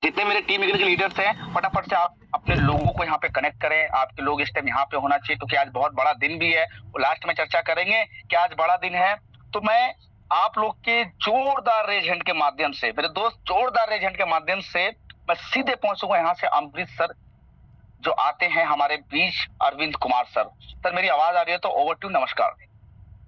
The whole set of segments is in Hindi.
जितने मेरे टीम के लीडर्स हैं, फटाफट से आप अपने लोगों को यहाँ पे कनेक्ट करें। आपके लोग इस टाइम यहाँ पे होना चाहिए, क्योंकि आज बहुत बड़ा दिन भी है। वो लास्ट में चर्चा करेंगे कि आज बड़ा दिन है। तो मैं आप लोग के जोरदार रेज हैंड के माध्यम से, मेरे दोस्त, जोरदार रेज हैंड के माध्यम से मैं सीधे पहुंचूंगा यहाँ से अमृतसर, जो आते हैं हमारे बीच अरविंद कुमार सर। सर मेरी आवाज आ रही है तो ओवर टू, नमस्कार।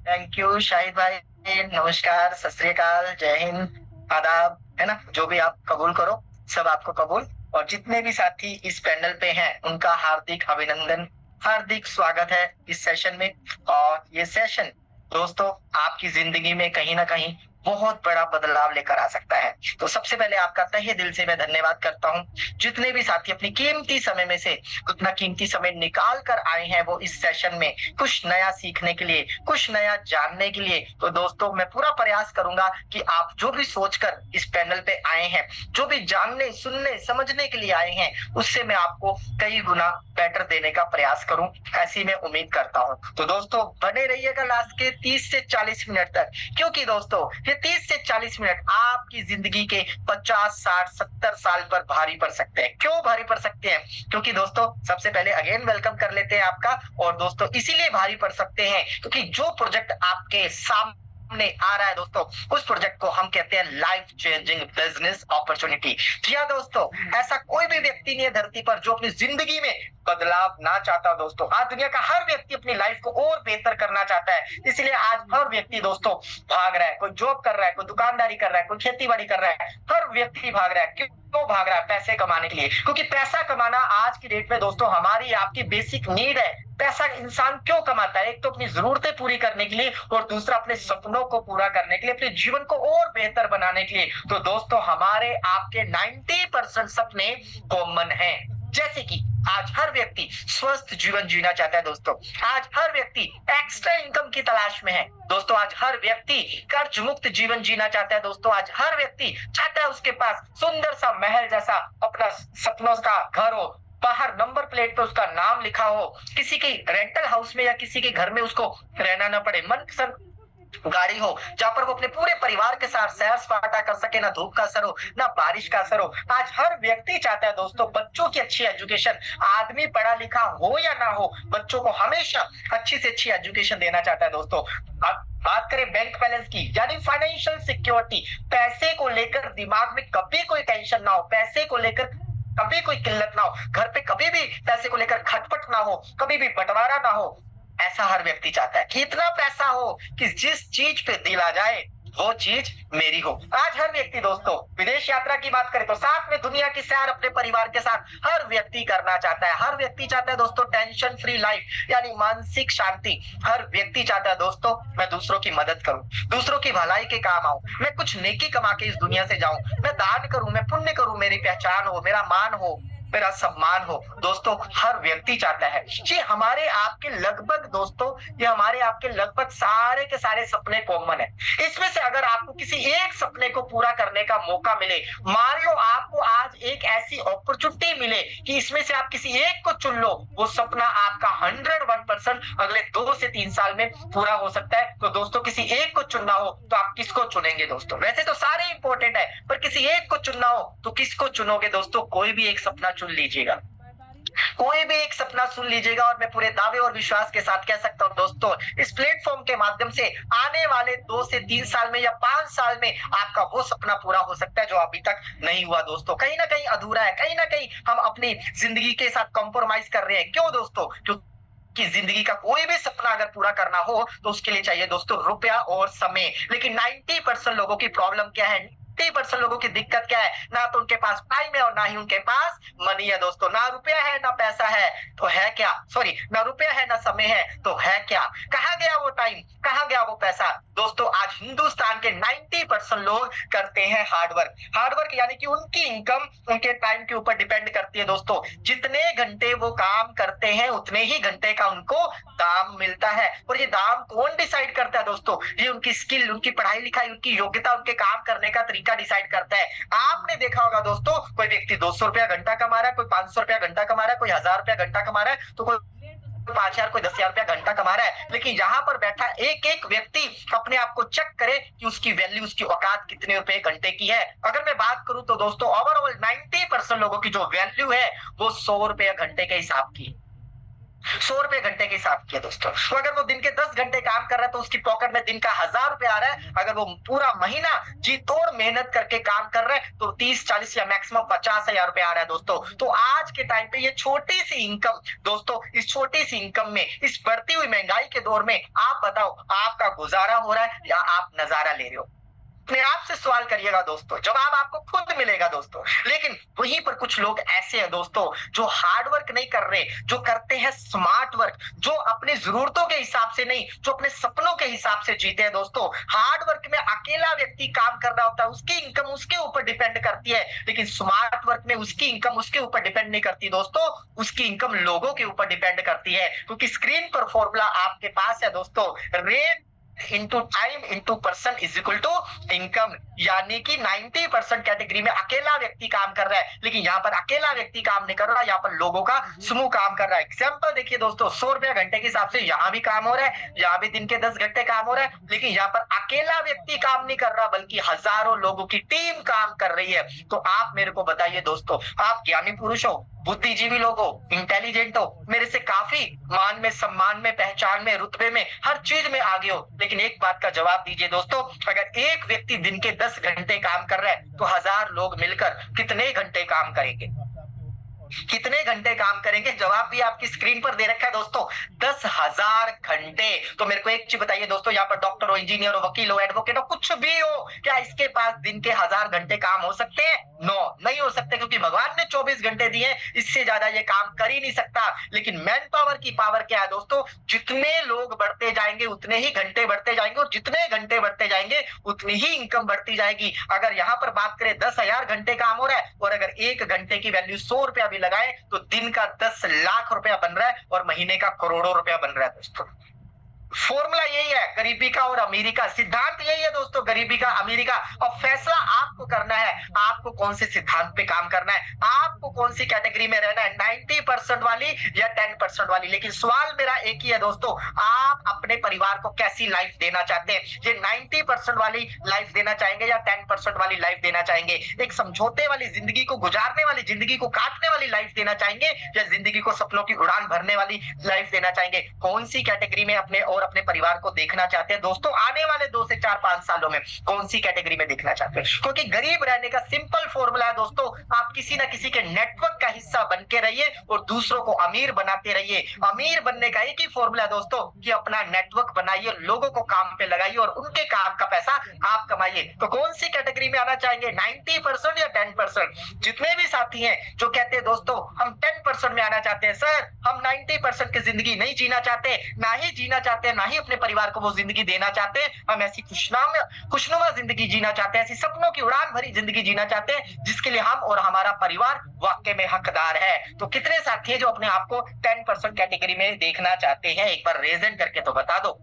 थैंक यू शाहिद भाई, नमस्कार, सत श्री अकाल, जय हिंद, आदाब, है ना, जो भी आप कबूल करो, सब आपको कबूल। और जितने भी साथी इस पैनल पे हैं उनका हार्दिक अभिनंदन, हार्दिक स्वागत है इस सेशन में। और ये सेशन दोस्तों आपकी जिंदगी में कहीं ना कहीं बहुत बड़ा बदलाव लेकर आ सकता है। तो सबसे पहले आपका तहे दिल से मैं धन्यवाद करता हूँ। जितने भी साथी अपनी कीमती समय में से उतना कीमती समय निकाल कर आए हैं वो इस सेशन में कुछ नया सीखने के लिए, कुछ नया जानने के लिए। तो दोस्तों मैं पूरा प्रयास करूंगा कि आप जो भी सोचकर इस पैनल पे आए हैं, जो भी जानने, सुनने, समझने के लिए आए हैं, उससे मैं आपको कई गुना बेटर देने का प्रयास करूं, ऐसी मैं उम्मीद करता हूं। तो दोस्तों बने रहिएगा लास्ट के 30 से 40 मिनट तक, क्योंकि दोस्तों ये 30 से 40 मिनट आपकी जिंदगी के 50, 60, 70 साल पर भारी पड़ सकते हैं। क्यों भारी पड़ सकते हैं? क्योंकि दोस्तों सबसे पहले अगेन वेलकम कर लेते हैं आपका। और दोस्तों इसीलिए भारी पड़ सकते हैं क्योंकि जो प्रोजेक्ट आपके सामने आ रहा है दोस्तों, उस प्रोजेक्ट को हम कहते हैं लाइफ चेंजिंग बिजनेस अपॉर्चुनिटी। जी हाँ दोस्तों, ऐसा कोई भी व्यक्ति नहीं है धरती पर जो अपनी जिंदगी में बदलाव ना चाहता दोस्तों। आज दुनिया का हर व्यक्ति अपनी लाइफ को और बेहतर करना चाहता है, इसलिए आज हर व्यक्ति दोस्तों भाग रहा है। कोई जॉब कर रहा है, कोई दुकानदारी कर रहा है, कोई खेती बाड़ी कर रहा है, हर व्यक्ति भाग रहा है। क्यों भाग रहा है? पैसे कमाने के लिए, क्योंकि पैसा कमाना आज की डेट में दोस्तों हमारी आपकी बेसिक नीड है। पैसा इंसान क्यों कमाता है? एक तो अपनी जरूरतें पूरी करने के लिए, और दूसरा अपने सपनों को पूरा करने के लिए, अपने जीवन को और बेहतर बनाने के लिए। तो दोस्तों हमारे आपके 90% सपने कॉमन हैं। जैसे कि आज हर व्यक्ति स्वस्थ जीवन जीना चाहता है दोस्तों। आज हर व्यक्ति एक्स्ट्रा इनकम की तलाश में है दोस्तों। आज हर व्यक्ति कर्ज मुक्त जीवन जीना चाहता है दोस्तों। आज हर व्यक्ति चाहता है उसके पास सुंदर सा महल जैसा अपना सपनों का घर हो, बाहर नंबर प्लेट पे उसका नाम लिखा हो, किसी के रेंटल हाउस में या किसी के घर में उसको रहना ना पड़े, मनपसंद गाड़ी हो जहां पर वो अपने पूरे परिवार के साथ सैर सपाटा कर सके, ना धूप का असर हो, ना बारिश का असर हो। आज हर व्यक्ति चाहता है दोस्तों बच्चों की अच्छी एजुकेशन। आदमी पढ़ा लिखा हो या ना हो, बच्चों को हमेशा अच्छी से अच्छी एजुकेशन देना चाहता है दोस्तों। बात करें बैंक बैलेंस की, यानी फाइनेंशियल सिक्योरिटी, पैसे को लेकर दिमाग में कभी कोई टेंशन ना हो, पैसे को लेकर कभी कोई किल्लत ना हो, घर पे कभी भी पैसे को लेकर खटपट ना हो, कभी भी बंटवारा ना हो। ऐसा हर व्यक्ति चाहता है कि इतना पैसा हो कि जिस चीज पे दिल आ जाए वो चीज मेरी हो। आज हर व्यक्ति दोस्तों विदेश यात्रा की बात करें तो साथ में दुनिया की सैर अपने परिवार के साथ हर व्यक्ति करना चाहता है। हर व्यक्ति चाहता है दोस्तों टेंशन फ्री लाइफ, यानी मानसिक शांति। हर व्यक्ति चाहता है दोस्तों मैं दूसरों की मदद करूं, दूसरों की भलाई के काम आऊं, मैं कुछ नेकी कमा के इस दुनिया से जाऊं, मैं दान करूं, मैं पुण्य करूं, मेरी पहचान हो, मेरा मान हो, मेरा सम्मान हो। दोस्तों हर व्यक्ति चाहता है। ये हमारे आपके लगभग दोस्तों, ये हमारे आपके लगभग सारे के सारे सपने कॉमन है। इसमें से अगर आपको किसी एक सपने को पूरा करने का मौका मिले, मान लो आपको आज एक ऐसी अपॉर्चुनिटी मिले कि इसमें से आप किसी एक को चुन लो, वो सपना आपका 101% अगले 2 से 3 साल में पूरा हो सकता है। तो दोस्तों किसी एक को चुनना हो तो आप किसको चुनेंगे दोस्तों? वैसे तो सारे इंपॉर्टेंट है, पर किसी एक को चुनना हो तो किसको चुनोगे दोस्तों? कोई भी एक सपना चुन लीजिएगा, कोई भी एक सपना सुन लीजिएगा। और मैं पूरे दावे और विश्वास के साथ कह सकता हूं दोस्तों, इस प्लेटफॉर्म के माध्यम से आने वाले 2 से 3 साल में या 5 साल में आपका वो सपना पूरा हो सकता है जो अभी तक नहीं हुआ दोस्तों। कहीं ना कहीं अधूरा है, कहीं ना कहीं हम अपनी जिंदगी के साथ कॉम्प्रोमाइज कर रहे हैं। क्यों दोस्तों? कि जिंदगी का कोई भी सपना अगर पूरा करना हो तो उसके लिए चाहिए दोस्तों रुपया और समय। लेकिन 90% लोगों की प्रॉब्लम क्या है? 90% लोगों की दिक्कत क्या है? ना तो उनके पास टाइम है और ना ही उनके पास मनी है दोस्तों। ना रुपया है ना पैसा है तो है क्या? सॉरी, ना रुपया है ना समय है तो है क्या? कहाँ गया वो टाइम, कहाँ गया वो पैसा? दोस्तों आज हिंदुस्तान के 90% लोग करते हैं हार्डवर्क। हार्डवर्क यानी कि उनकी इनकम उनके टाइम के ऊपर डिपेंड करती है दोस्तों। जितने घंटे वो काम करते हैं उतने ही घंटे का उनको दाम मिलता है। और ये दाम कौन डिसाइड करता है दोस्तों? ये उनकी स्किल, उनकी पढ़ाई लिखाई, उनकी योग्यता, उनके काम करने का तरीका डिसाइड करता है। आपने देखा होगा दोस्तों, कोई व्यक्ति 200 रुपया घंटा कमा रहा है, कोई 500 रुपया घंटा कमा रहा है, कोई 1000 रुपया घंटा कमा रहा है, तो कोई 5000, कोई 10,000 रुपया घंटा कमा रहा है। लेकिन यहाँ पर बैठा एक एक व्यक्ति अपने आप को चेक करे कि उसकी वैल्यू, उसकी औकात कितने रुपए घंटे की है। अगर मैं बात करूं तो दोस्तों ओवरऑल 90% 90% लोगों की जो वैल्यू है वो 100 रुपए घंटे के हिसाब की, 100 रुपए घंटे के हिसाब किया दोस्तों। तो अगर वो दिन के 10 घंटे काम कर रहा है तो उसकी पॉकेट में दिन का 1000 रुपए आ रहा है। अगर वो पूरा महीना जी तोड़ मेहनत करके काम कर रहे हैं तो 30-40 या मैक्सिमम 50,000 रुपए आ रहा है दोस्तों। तो आज के टाइम पे ये छोटी सी इनकम दोस्तों, इस छोटी सी इनकम में, इस बढ़ती हुई महंगाई के दौर में आप बताओ आपका गुजारा हो रहा है या आप नजारा ले रहे हो? अपने आप से सवाल करिएगा दोस्तों, जवाब आपको खुद मिलेगा दोस्तों। लेकिन वहीं पर कुछ लोग ऐसे हैं दोस्तों जो हार्ड वर्क नहीं कर रहे, जो करते हैं स्मार्ट वर्क, जो अपनी जरूरतों के हिसाब से नहीं, जो अपने सपनों के हिसाब से जीते हैं दोस्तों। हार्ड वर्क में अकेला व्यक्ति काम कर रहा होता है, उसकी इनकम उसके ऊपर डिपेंड करती है, लेकिन स्मार्ट वर्क में उसकी इनकम उसके ऊपर डिपेंड नहीं करती दोस्तों, उसकी इनकम लोगों के ऊपर डिपेंड करती है। क्योंकि स्क्रीन पर फॉर्मूला आपके पास है दोस्तों, rate into time into person is equal to income, यानी कि 90% कैटेगरी में अकेला व्यक्ति काम कर रहा है, लेकिन यहाँ पर अकेला व्यक्ति काम नहीं कर रहा, यहाँ पर लोगों का समूह काम कर रहा है। एग्जाम्पल देखिए दोस्तों, 100 रुपया घंटे के हिसाब से यहाँ भी काम हो रहा है, यहाँ भी दिन के 10 घंटे काम हो रहा है, लेकिन यहाँ पर अकेला व्यक्ति काम नहीं कर रहा बल्कि हजारों लोगों की टीम काम कर रही है। तो आप मेरे को बताइए दोस्तों, आप ज्ञानी पुरुष हो, बुद्धिजीवी लोग हो, इंटेलिजेंट हो, मेरे से काफी मान में, सम्मान में, पहचान में, रुतबे में, हर चीज में आगे हो, लेकिन एक बात का जवाब दीजिए दोस्तों, अगर एक व्यक्ति दिन के 10 घंटे काम कर रहा है तो 1000 लोग मिलकर कितने घंटे काम करेंगे? कितने घंटे काम करेंगे? जवाब भी आपकी स्क्रीन पर दे रखा है दोस्तों, 10,000 घंटे। तो मेरे को एक चीज बताइए दोस्तों, यहाँ पर डॉक्टर हो, इंजीनियर हो, वकील हो, एडवोकेट हो, कुछ भी हो, क्या इसके पास दिन के 1000 घंटे काम हो सकते हैं? नो, नहीं हो सकते, क्योंकि भगवान ने 24 घंटे दिए, इससे ज्यादा ये काम कर ही नहीं सकता। लेकिन मैन पावर की पावर क्या है दोस्तों? जितने लोग बढ़ते जाएंगे उतने ही घंटे बढ़ते जाएंगे, और जितने घंटे बढ़ते जाएंगे उतनी ही इनकम बढ़ती जाएगी। अगर यहाँ पर बात करें 10,000 घंटे काम हो रहा है, और अगर एक घंटे की वैल्यू 100 रुपया भी लगाए तो दिन का 10 लाख रुपया बन रहा है और महीने का करोड़ों रुपया बन रहा है दोस्तों। फॉर्मूला यही है गरीबी का और अमीरी का, सिद्धांत यही है दोस्तों, गरीबी का, अमीरी का। और फैसला आपको करना है, आपको कौन से सिद्धांत पे काम करना है, आपको कौन सी कैटेगरी में रहना है, 90% वाली या 10% वाली। लेकिन सवाल मेरा एक ही है दोस्तों, आप अपने परिवार को कैसी लाइफ देना चाहते हैं? ये 90% वाली लाइफ देना चाहेंगे या 10% वाली लाइफ देना चाहेंगे? एक समझौते वाली जिंदगी को गुजारने वाली, जिंदगी को काटने वाली लाइफ देना चाहेंगे या जिंदगी को सपनों की उड़ान भरने वाली लाइफ देना चाहेंगे? कौन सी कैटेगरी में अपने और अपने परिवार को देखना चाहते हैं दोस्तों? आने वाले 2 से 4-5 सालों में कौन सी कैटेगरी में देखना चाहते हैं? क्योंकि गरीब रहने का सिंपल फॉर्मूला है दोस्तों, आप किसी ना किसी के नेटवर्क का हिस्सा बन के रहिए और दूसरों को अमीर बनाते रहिए। अमीर बनने का एक ही फॉर्मूला है दोस्तों कि अपना नेटवर्क बनाइए, लोगों को काम पे लगाइए और उनके काम का पैसा आप कमाइए। तो कौन सी कैटेगरी में आना चाहेंगे, 90% या 10%? जितने भी साथी हैं जो कहते हैं दोस्तों हम 10% में आना चाहते हैं, सर हम 90% की जिंदगी नहीं जीना चाहते, ना ही जीना चाहते, ना ही अपने परिवार को वो जिंदगी देना चाहते हैं, हम ऐसी खुशनुमा जिंदगी जीना चाहते हैं, ऐसी सपनों की उड़ान भरी जिंदगी जीना चाहते हैं जिसके लिए हम और हमारा परिवार वाकई में हकदार है। तो कितने साथी हैं जो अपने आप को 10% कैटेगरी में देखना चाहते हैं? एक बार रेज करके तो बता दो,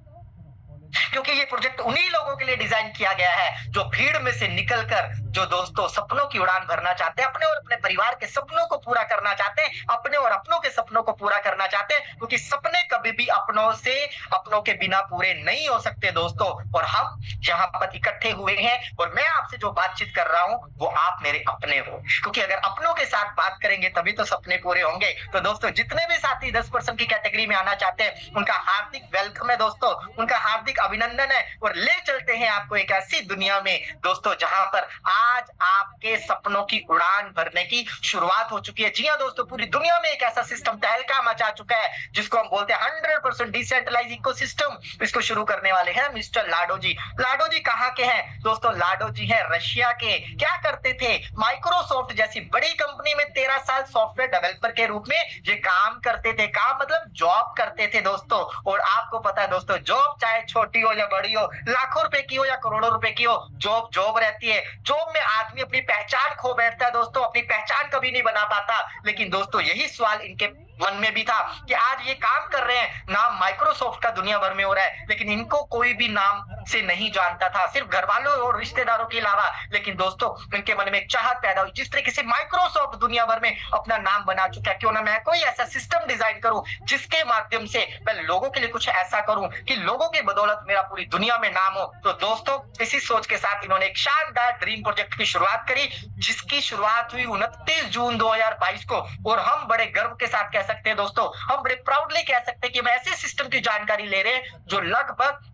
क्योंकि ये प्रोजेक्ट उन्हीं लोगों के लिए डिजाइन किया गया है जो भीड़ में से निकलकर, जो दोस्तों सपनों की उड़ान भरना चाहते हैं, अपने और अपने परिवार के सपनों को पूरा करना चाहते हैं, अपने और अपनों के सपनों को पूरा करना चाहते हैं, क्योंकि सपने कभी भी अपनों के बिना पूरे नहीं हो सकते दोस्तों। और हम यहाँ पर इकट्ठे हुए हैं और मैं आपसे जो बातचीत कर रहा हूँ वो आप मेरे अपने हो, क्योंकि अगर अपनों के साथ बात करेंगे तभी तो सपने पूरे होंगे। तो दोस्तों जितने भी साथी 10% की कैटेगरी में आना चाहते हैं उनका हार्दिक वेलकम है दोस्तों, उनका हार्दिक अभिनंदन है, और ले चलते हैं आपको एक ऐसी दुनिया में दोस्तों जहां पर आज आपके सपनों की उड़ान भरने की शुरुआत हो चुकी है। जी हां दोस्तों, पूरी दुनिया में एक ऐसा सिस्टम तहलका मचा चुका है जिसको हम बोलते हैं 100% डिसेंट्रलाइज इकोसिस्टम। इसको शुरू करने वाले हैं मिस्टर लाडो जी। लाडो जी कहाँ के हैं दोस्तों? लाडो जी हैं रशिया के। क्या करते थे? माइक्रोसॉफ्ट जैसी बड़ी कंपनी में 13 साल सॉफ्टवेयर डेवलपर के रूप में ये काम करते थे। काम मतलब जॉब करते थे दोस्तों। और आपको पता है दोस्तों, जॉब चाहे छोटी हो या बड़ी हो, लाखों रुपए की हो या करोड़ों रुपए की हो, जॉब जॉब रहती है। जॉब में आदमी अपनी पहचान खो बैठता है दोस्तों, अपनी पहचान कभी नहीं बना पाता। लेकिन दोस्तों यही सवाल इनके मन में भी था कि आज ये काम कर रहे हैं, नाम माइक्रोसॉफ्ट का दुनिया भर में हो रहा है, लेकिन इनको कोई भी नाम से नहीं जानता था, सिर्फ घर वालों और रिश्तेदारों के अलावा। लेकिन दोस्तों उनके मन में एक चाहत पैदा हुई, जिस तरीके से माइक्रोसॉफ्ट दुनिया भर में अपना नाम बना चुका है, क्यों ना मैं कोई ऐसा सिस्टम डिजाइन करूं जिसके माध्यम से मैं लोगों के लिए कुछ ऐसा करूं कि लोगों की बदौलत मेरा पूरी दुनिया में नाम हो। तो दोस्तों इसी सोच के साथ इन्होंने एक शानदार ड्रीम प्रोजेक्ट की शुरुआत करी, जिसकी शुरुआत हुई 29 जून 2022 को। और हम बड़े गर्व के साथ कह सकते हैं दोस्तों, हम बड़े प्राउडली कह सकते हैं कि हम ऐसे सिस्टम की जानकारी ले रहे हैं जो लगभग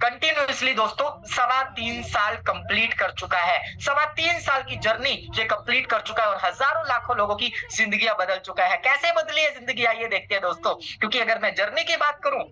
कंटिन्यूअसली दोस्तों 3.25 साल कंप्लीट कर चुका है। 3.25 साल की जर्नी ये कंप्लीट कर चुका है और हजारों लाखों लोगों की जिंदगियां बदल चुका है। कैसे बदली है जिंदगी, आइए देखते हैं दोस्तों। क्योंकि अगर मैं जर्नी की बात करूं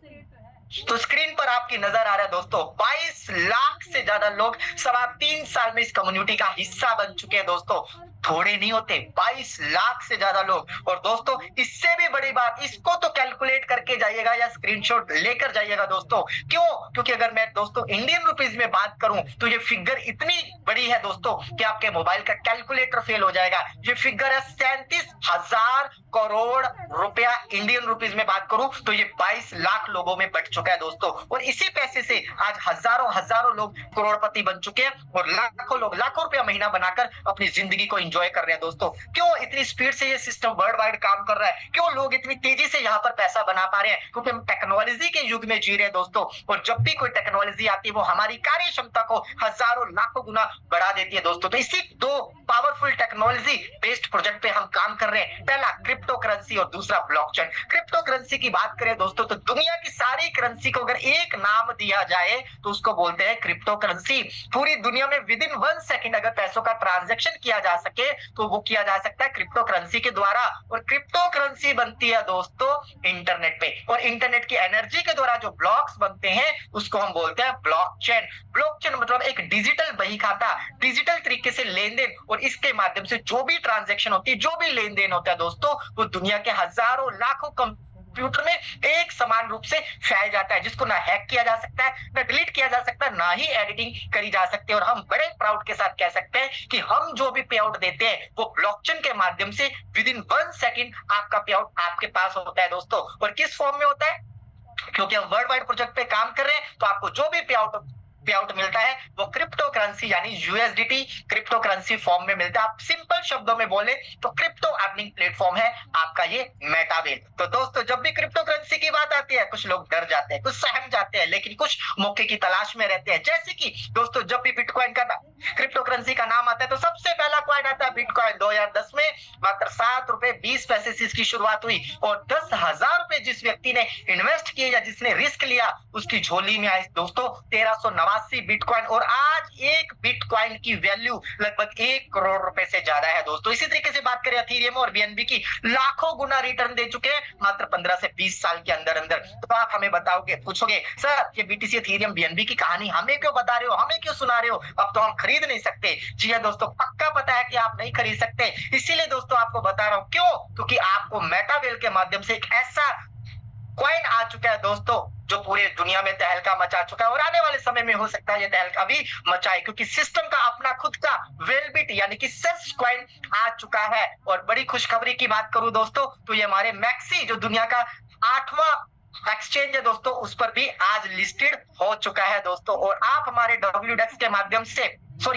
तो स्क्रीन पर आपकी नजर आ रहा है दोस्तों 22 लाख से ज्यादा लोग 3.25 साल में इस कम्युनिटी का हिस्सा बन चुके हैं दोस्तों। थोड़े नहीं होते, 22 लाख से ज्यादा लोग। और दोस्तों इससे भी बड़ी बात, इसको तो कैलकुलेट करके जाइएगा या स्क्रीनशॉट लेकर जाइएगा दोस्तों। क्यों? क्योंकि अगर मैं दोस्तों इंडियन रुपीज में बात करूं तो ये फिगर इतनी बड़ी है दोस्तों कि आपके मोबाइल का कैलकुलेटर फेल हो जाएगा। ये फिगर है 37,000 करोड़ रुपया। इंडियन रुपीज में बात करूं तो ये 22 लाख लोगों में बट चुका है दोस्तों। और इसी पैसे से आज हजारों लोग करोड़पति बन चुके हैं और लाखों लोग लाखों रुपया महीना बनाकर अपनी जिंदगी को एंजॉय कर रहे हैं दोस्तों। क्यों इतनी स्पीड से ये सिस्टम वर्ल्ड वाइड काम कर रहा है? क्यों लोग इतनी तेजी से यहाँ पर पैसा बना पा रहे हैं? क्योंकि हम टेक्नोलॉजी के युग में जी रहे हैं दोस्तों। और जब भी कोई टेक्नोलॉजी आती है वो हमारी कार्य क्षमता को हजारों लाखों गुना बढ़ा देती है दोस्तों। तो इसी दो पावरफुल टेक्नोलॉजी बेस्ड प्रोजेक्ट पे हम काम कर रहे हैं। पहला क्रिप्टो करेंसी और दूसरा ब्लॉकचेन। क्रिप्टो करेंसी की बात करें दोस्तों तो दुनिया की सारी करेंसी को अगर एक नाम दिया जाए तो उसको बोलते हैं क्रिप्टो करेंसी। पूरी दुनिया में विद इन 1 सेकंड अगर पैसों का ट्रांजैक्शन किया जा सके तो वो किया जा सकता है क्रिप्टो करेंसी के द्वारा। और क्रिप्टो करेंसी बनती है दोस्तों इंटरनेट पे, और इंटरनेट की एनर्जी के द्वारा जो ब्लॉक्स बनते हैं उसको हम बोलते हैं ब्लॉकचेन। ब्लॉकचेन मतलब एक डिजिटल बही खाता, डिजिटल तरीके से लेन देन, और इसके माध्यम से जो भी ट्रांजैक्शन होती है, जो भी लेन देन होता है दोस्तों, वो दुनिया के हजारों लाखों कंप्यूटर में एक समान रूप से फैल जाता है, जिसको ना हैक किया जा सकता है, ना डिलीट किया जा सकता है, ना ही एडिटिंग करी जा सकती है। और हम बड़े प्राउड के साथ कह सकते हैं कि हम जो भी पे आउट देते हैं वो ब्लॉकचेन के माध्यम से विद इन 1 सेकंड आपका पे आउट आपके पास होता है दोस्तों। और किस फॉर्म में होता है? क्योंकि हम वर्ल्ड वाइड प्रोजेक्ट पे काम कर रहे हैं तो आपको जो भी पे आउट मिलता है वो क्रिप्टो करेंसी यानी यूएसडीटी क्रिप्टो करेंसी फॉर्म में मिलता है। आप सिंपल शब्दों में बोले तो क्रिप्टो अर्निंग प्लेटफॉर्म है आपका ये मेटावेल। तो दोस्तों जब भी क्रिप्टो करेंसी की बात आती है कुछ लोग डर जाते हैं, कुछ सहम जाते हैं, लेकिन कुछ मौके की तलाश में रहते हैं। जैसे कि दोस्तों जब भी बिटकॉइन का क्रिप्टो करेंसी का नाम आता है तो सबसे पहला कॉइन आता है बिटकॉइन। 2010 में मात्र ₹7.20 से इसकी शुरुआत हुई और 10,000 रुपए जिस व्यक्ति ने इन्वेस्ट किए या जिसने रिस्क लिया उसकी झोली में आए दोस्तों 1389 बिटकॉइन। और आज एक बिटकॉइन की वैल्यू लगभग 1 करोड़ रुपए से ज्यादा है दोस्तों। इसी तरीके से बात करें एथेरियम और बीएनबी की, लाखों गुना रिटर्न दे चुके हैं मात्र 15 से 20 साल के अंदर अंदर। तो आप हमें बताओगे, पूछोगे सर ये बीटीसी एथेरियम बीएनबी की कहानी हमें क्यों बता रहे हो, हमें क्यों सुना रहे हो, अब तो हम खरीद नहीं सकते। जी हाँ दोस्तों, पक्का पता है कि आप नहीं खरीद सकते, इसीलिए दोस्तों आपको बता रहा हूं। क्यों? क्योंकि आपको मेटावेल के माध्यम से एक ऐसा कॉइन आ चुका है दोस्तों जो पूरे दुनिया में तहलका मचा चुका है और आने वाले समय में हो सकता है ये तहलका भी मचाए, क्योंकि सिस्टम का अपना खुद का वेलबिट यानी कि सेस कॉइन आ चुका है। और बड़ी खुशखबरी की बात करूं दोस्तों तो ये हमारे मैक्सी जो दुनिया का 8वां एक्सचेंज है दोस्तों उस पर भी आज लिस्टेड हो चुका है दोस्तों। और आप हमारे WDEX के माध्यम से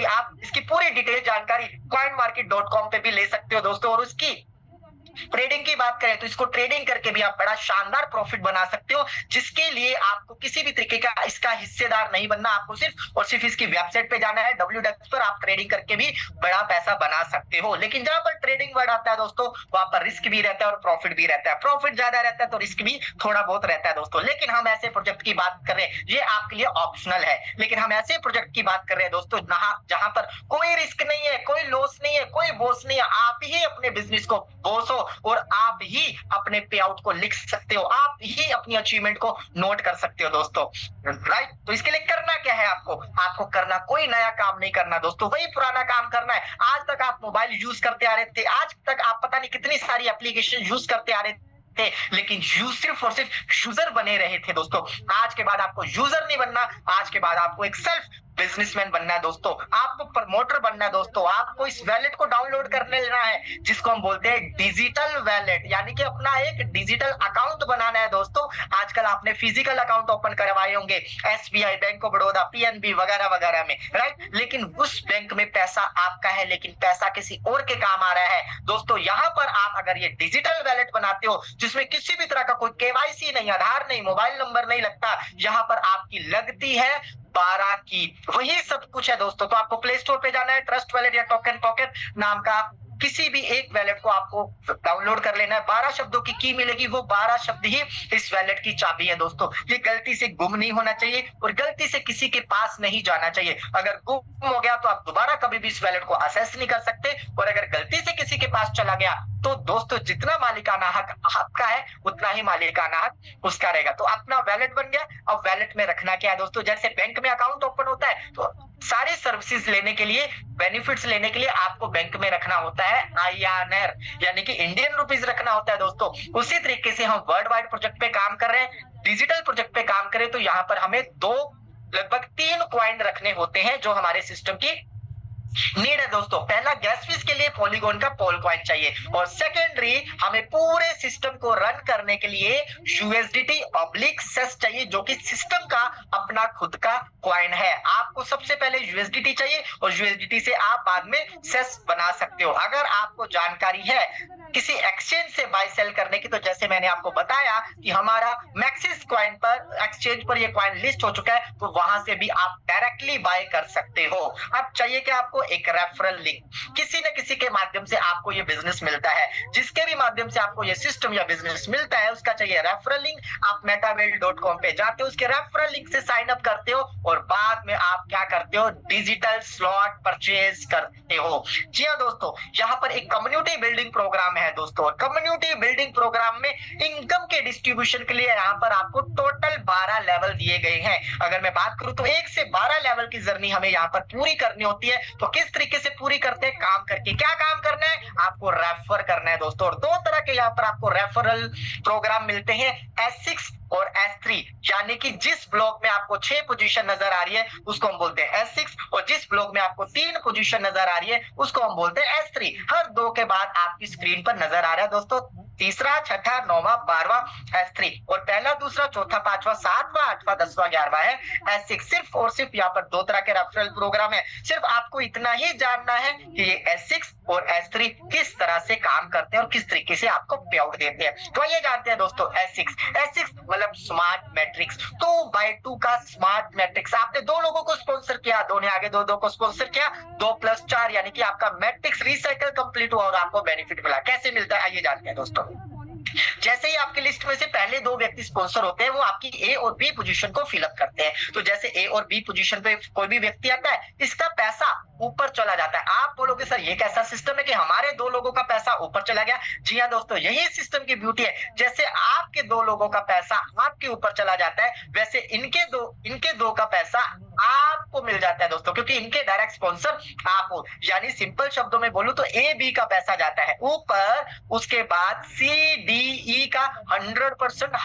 आप इसकी पूरी डिटेल जानकारी coinmarket.com पे भी ले सकते हो दोस्तों। और उसकी ट्रेडिंग की बात करें तो इसको ट्रेडिंग करके भी आप बड़ा शानदार प्रॉफिट बना सकते हो, जिसके लिए आपको किसी भी तरीके का इसका हिस्सेदार नहीं बनना। आपको सिर्फ और सिर्फ इसकी वेबसाइट पे जाना है WDEX पर, आप ट्रेडिंग करके भी बड़ा पैसा बना सकते हो। लेकिन जहां पर ट्रेडिंग वर्ड आता है दोस्तों वहां पर रिस्क भी रहता है और प्रॉफिट भी रहता है। प्रॉफिट ज्यादा रहता है तो रिस्क भी थोड़ा बहुत रहता है दोस्तों। लेकिन हम ऐसे प्रोजेक्ट की बात कर रहे हैं, ये आपके लिए ऑप्शनल है, लेकिन हम ऐसे प्रोजेक्ट की बात कर रहे हैं दोस्तों जहां पर कोई रिस्क नहीं है, कोई लॉस नहीं है, कोई बॉस नहीं है। आप ही अपने बिजनेस को बॉस हो और आप ही अपने पे आउट को लिख सकते हो, आप ही अपनी अचीवमेंट को नोट कर सकते हो दोस्तों, राइट। तो इसके लिए करना क्या है? आपको करना कोई नया काम नहीं करना दोस्तों, वही पुराना काम करना है। आज तक आप मोबाइल यूज करते आ रहे थे, आज तक आप पता नहीं कितनी सारी एप्लीकेशन यूज करते आ रहे थे, लेकिन सिर्फ और सिर्फ यूजर बने रहे थे दोस्तों। आज के बाद आपको यूजर नहीं बनना, आज के बाद आपको एक सेल्फ बिजनेसमैन बनना है दोस्तों, आपको प्रमोटर बनना है दोस्तों। आपको इस वैलेट को डाउनलोड करने लेना है, जिसको हम बोलते हैं डिजिटल वैलेट, यानी कि अपना एक डिजिटल अकाउंट बनाना है दोस्तों। आजकल आपने फिजिकल अकाउंट ओपन करवाए होंगे SBI, bank of Baroda, PNB वगैरह वगैरह में, राइट, लेकिन उस बैंक में पैसा आपका है, लेकिन पैसा किसी और के काम आ रहा है दोस्तों। यहाँ पर आप अगर ये डिजिटल वैलेट बनाते हो, जिसमें किसी भी तरह का कोई केवाईसी नहीं, आधार नहीं, मोबाइल नंबर नहीं लगता, यहाँ पर आपकी लगती है 12 की, वही सब कुछ है दोस्तों। तो आपको प्ले स्टोर पे जाना है, ट्रस्ट वैलेट या टोकन पॉकेट नाम का किसी भी एक वैलेट को आपको डाउनलोड कर लेना है। 12 शब्दों की की मिलेगी, वो 12 शब्द ही इस वैलेट की चाबी है दोस्तों। ये गलती से गुम नहीं होना चाहिए और गलती से किसी के पास नहीं जाना चाहिए। अगर गुम हो गया तो आप दोबारा कभी भी इस वैलेट को एक्सेस नहीं कर सकते, और अगर गलती से किसी के पास चला गया तो दोस्तों जितना मालिकाना हक आपका है, उतना ही मालिकाना हक उसका रहेगा। तो अपना वैलेट बन गया। अब वैलेट में रखना क्या है दोस्तों, जैसे बैंक में अकाउंट ओपन होता है तो सारे सर्विसेज लेने के लिए, बेनिफिट्स लेने के लिए आपको बैंक में रखना होता है INR, यानी कि इंडियन रुपीज रखना होता है दोस्तों। उसी तरीके से हम वर्ल्ड वाइड प्रोजेक्ट पे काम कर रहे हैं, डिजिटल प्रोजेक्ट पे काम करें, तो यहाँ पर हमें लगभग 3 कॉइन रखने होते हैं जो हमारे सिस्टम की नीड है दोस्तों। पहला, गैस फीस के लिए पॉलीगॉन का पोल कॉइन चाहिए, और सेकेंडरी हमें पूरे सिस्टम को रन करने के लिए USDT/सेस चाहिए, जो कि सिस्टम का अपना खुद का कॉइन है। आपको सबसे पहले USDT चाहिए, और USDT से आप बाद में सेस बना सकते हो। अगर आपको जानकारी है किसी एक्सचेंज से बाय सेल करने की, तो जैसे मैंने आपको बताया कि हमारा मैक्सिस कॉइन पर एक्सचेंज पर ये कॉइन लिस्ट हो चुका है, तो वहां से भी आप डायरेक्टली बाय कर सकते हो। अब चाहिए कि आपको एक रेफरल लिंक, किसी न किसी के माध्यम से आपको ये बिजनेस मिलता है, जिसके भी माध्यम से आपको ये सिस्टम या बिजनेस मिलता है, उसका चाहिए रेफरल लिंक। आप metawealth.com पे जाते हो, उसके रेफरल लिंक से साइन अप करते हो, और बाद में आप क्या करते हो, डिजिटल स्लॉट परचेज करते हो। जी हाँ दोस्तों, यहाँ पर एक कम्युनिटी बिल्डिंग प्रोग्राम है दोस्तों। कम्युनिटी बिल्डिंग प्रोग्राम में इनकम के डिस्ट्रीब्यूशन के लिए यहाँ पर आपको टोटल 12 लेवल दिए गए हैं। अगर मैं बात करूं तो 1 से 12 लेवल की जर्नी हमें यहाँ पर पूरी करनी होती है। तो किस तरीके से पूरी करते हैं, काम करके। क्या काम करना है, आपको रेफर करना है दोस्तों। और 2 तरह के यहाँ पर आपको रेफरल प्रोग्राम मिलते हैं, S6 और S3, यानी कि जिस ब्लॉक में आपको 6 पोजीशन नजर आ रही है उसको हम बोलते हैं S6, और जिस ब्लॉक में आपको 3 पोजीशन नजर आ रही है उसको हम बोलते हैं S3। हर 2 के बाद आपकी स्क्रीन पर नजर आ रहा है दोस्तों तीसरा, छठा, 9वां, 12वां S3, और पहला, दूसरा, चौथा, 5वां, 7वां, 8वां, 10वां, 11वां है S6। सिर्फ और सिर्फ यहाँ पर 2 तरह के रेफरल प्रोग्राम है। सिर्फ आपको इतना ही जानना है कि ये S6 और S3 किस तरह से काम करते हैं और किस तरीके से आपको पे आउट देते हैं। तो ये जानते हैं दोस्तों S6 मतलब स्मार्ट मैट्रिक्स, 2x2 का स्मार्ट मैट्रिक्स। आपने 2 लोगों को स्पॉन्सर किया, 2 ने आगे 2 को स्पॉन्सर किया, 2+4 यानी कि आपका मैट्रिक्स रिसाइकल कंप्लीट हुआ और आपको बेनिफिट मिला। कैसे मिलता है आइए जानते हैं दोस्तों। जैसे ही आपकी लिस्ट में से पहले 2 व्यक्ति स्पॉन्सर होते हैं, वो आपकी A और B पोजीशन को फिलअप करते हैं। तो जैसे A और B पोजीशन पे कोई भी व्यक्ति आता है, इसका पैसा ऊपर चला जाता है। आप बोलोगे सर ये कैसा सिस्टम है कि हमारे 2 लोगों का पैसा ऊपर चला गया। जी हाँ दोस्तों, यही सिस्टम की ब्यूटी है। जैसे आपके 2 लोगों का पैसा आपके ऊपर चला जाता है, वैसे इनके दो का पैसा आपको मिल जाता है दोस्तों, क्योंकि इनके डायरेक्ट स्पॉन्सर आप हो। यानी सिंपल शब्दों में बोलूं तो A B का पैसा जाता है ऊपर, उसके बाद C D E का 100%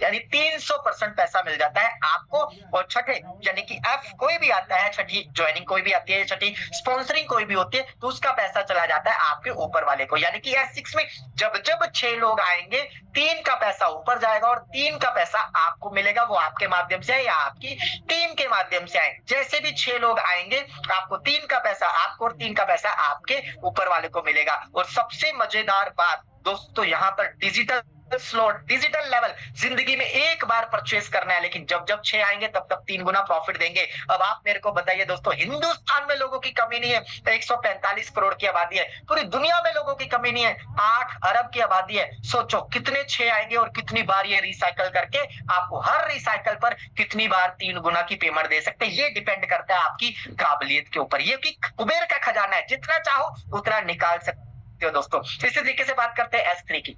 यानी 300% पैसा मिल जाता है आपको। और छठे यानी कि F कोई भी आता है, छठी ज्वाइनिंग कोई भी आती है, छठी स्पॉन्सरिंग कोई भी होती है, तो उसका पैसा चला जाता है आपके ऊपर वाले को। यानी कि S6 में जब 6 लोग आएंगे, 3 का पैसा ऊपर जाएगा और 3 का पैसा आपको मिलेगा, वो आपके माध्यम से या आपकी टीम के माध्यम से आए। जैसे भी 6 लोग आएंगे, आपको 3 का पैसा आपको और 3 का पैसा आपके ऊपर वाले को मिलेगा। और सबसे मजेदार बात दोस्तों, यहाँ पर डिजिटल स्लॉट, डिजिटल लेवल जिंदगी में एक बार परचेस करना है, लेकिन जब 6 आएंगे तब 3 गुना प्रॉफिट देंगे। अब आप मेरे को बताइए दोस्तों, हिंदुस्तान में लोगों की कमी नहीं है, 145 करोड़ की आबादी है, पूरी दुनिया में लोगों की कमी नहीं है, 8 अरब की आबादी है। सोचो कितने 6 आएंगे और कितनी बार ये रिसाइकल करके आपको हर रिसाइकल पर कितनी बार 3 गुना की पेमेंट दे सकते हैं। ये डिपेंड करता है आपकी काबिलियत के ऊपर। ये कि कुबेर का खजाना है, जितना चाहो उतना निकाल सकते हो दोस्तों। इसी तरीके से बात करते हैं S3 की।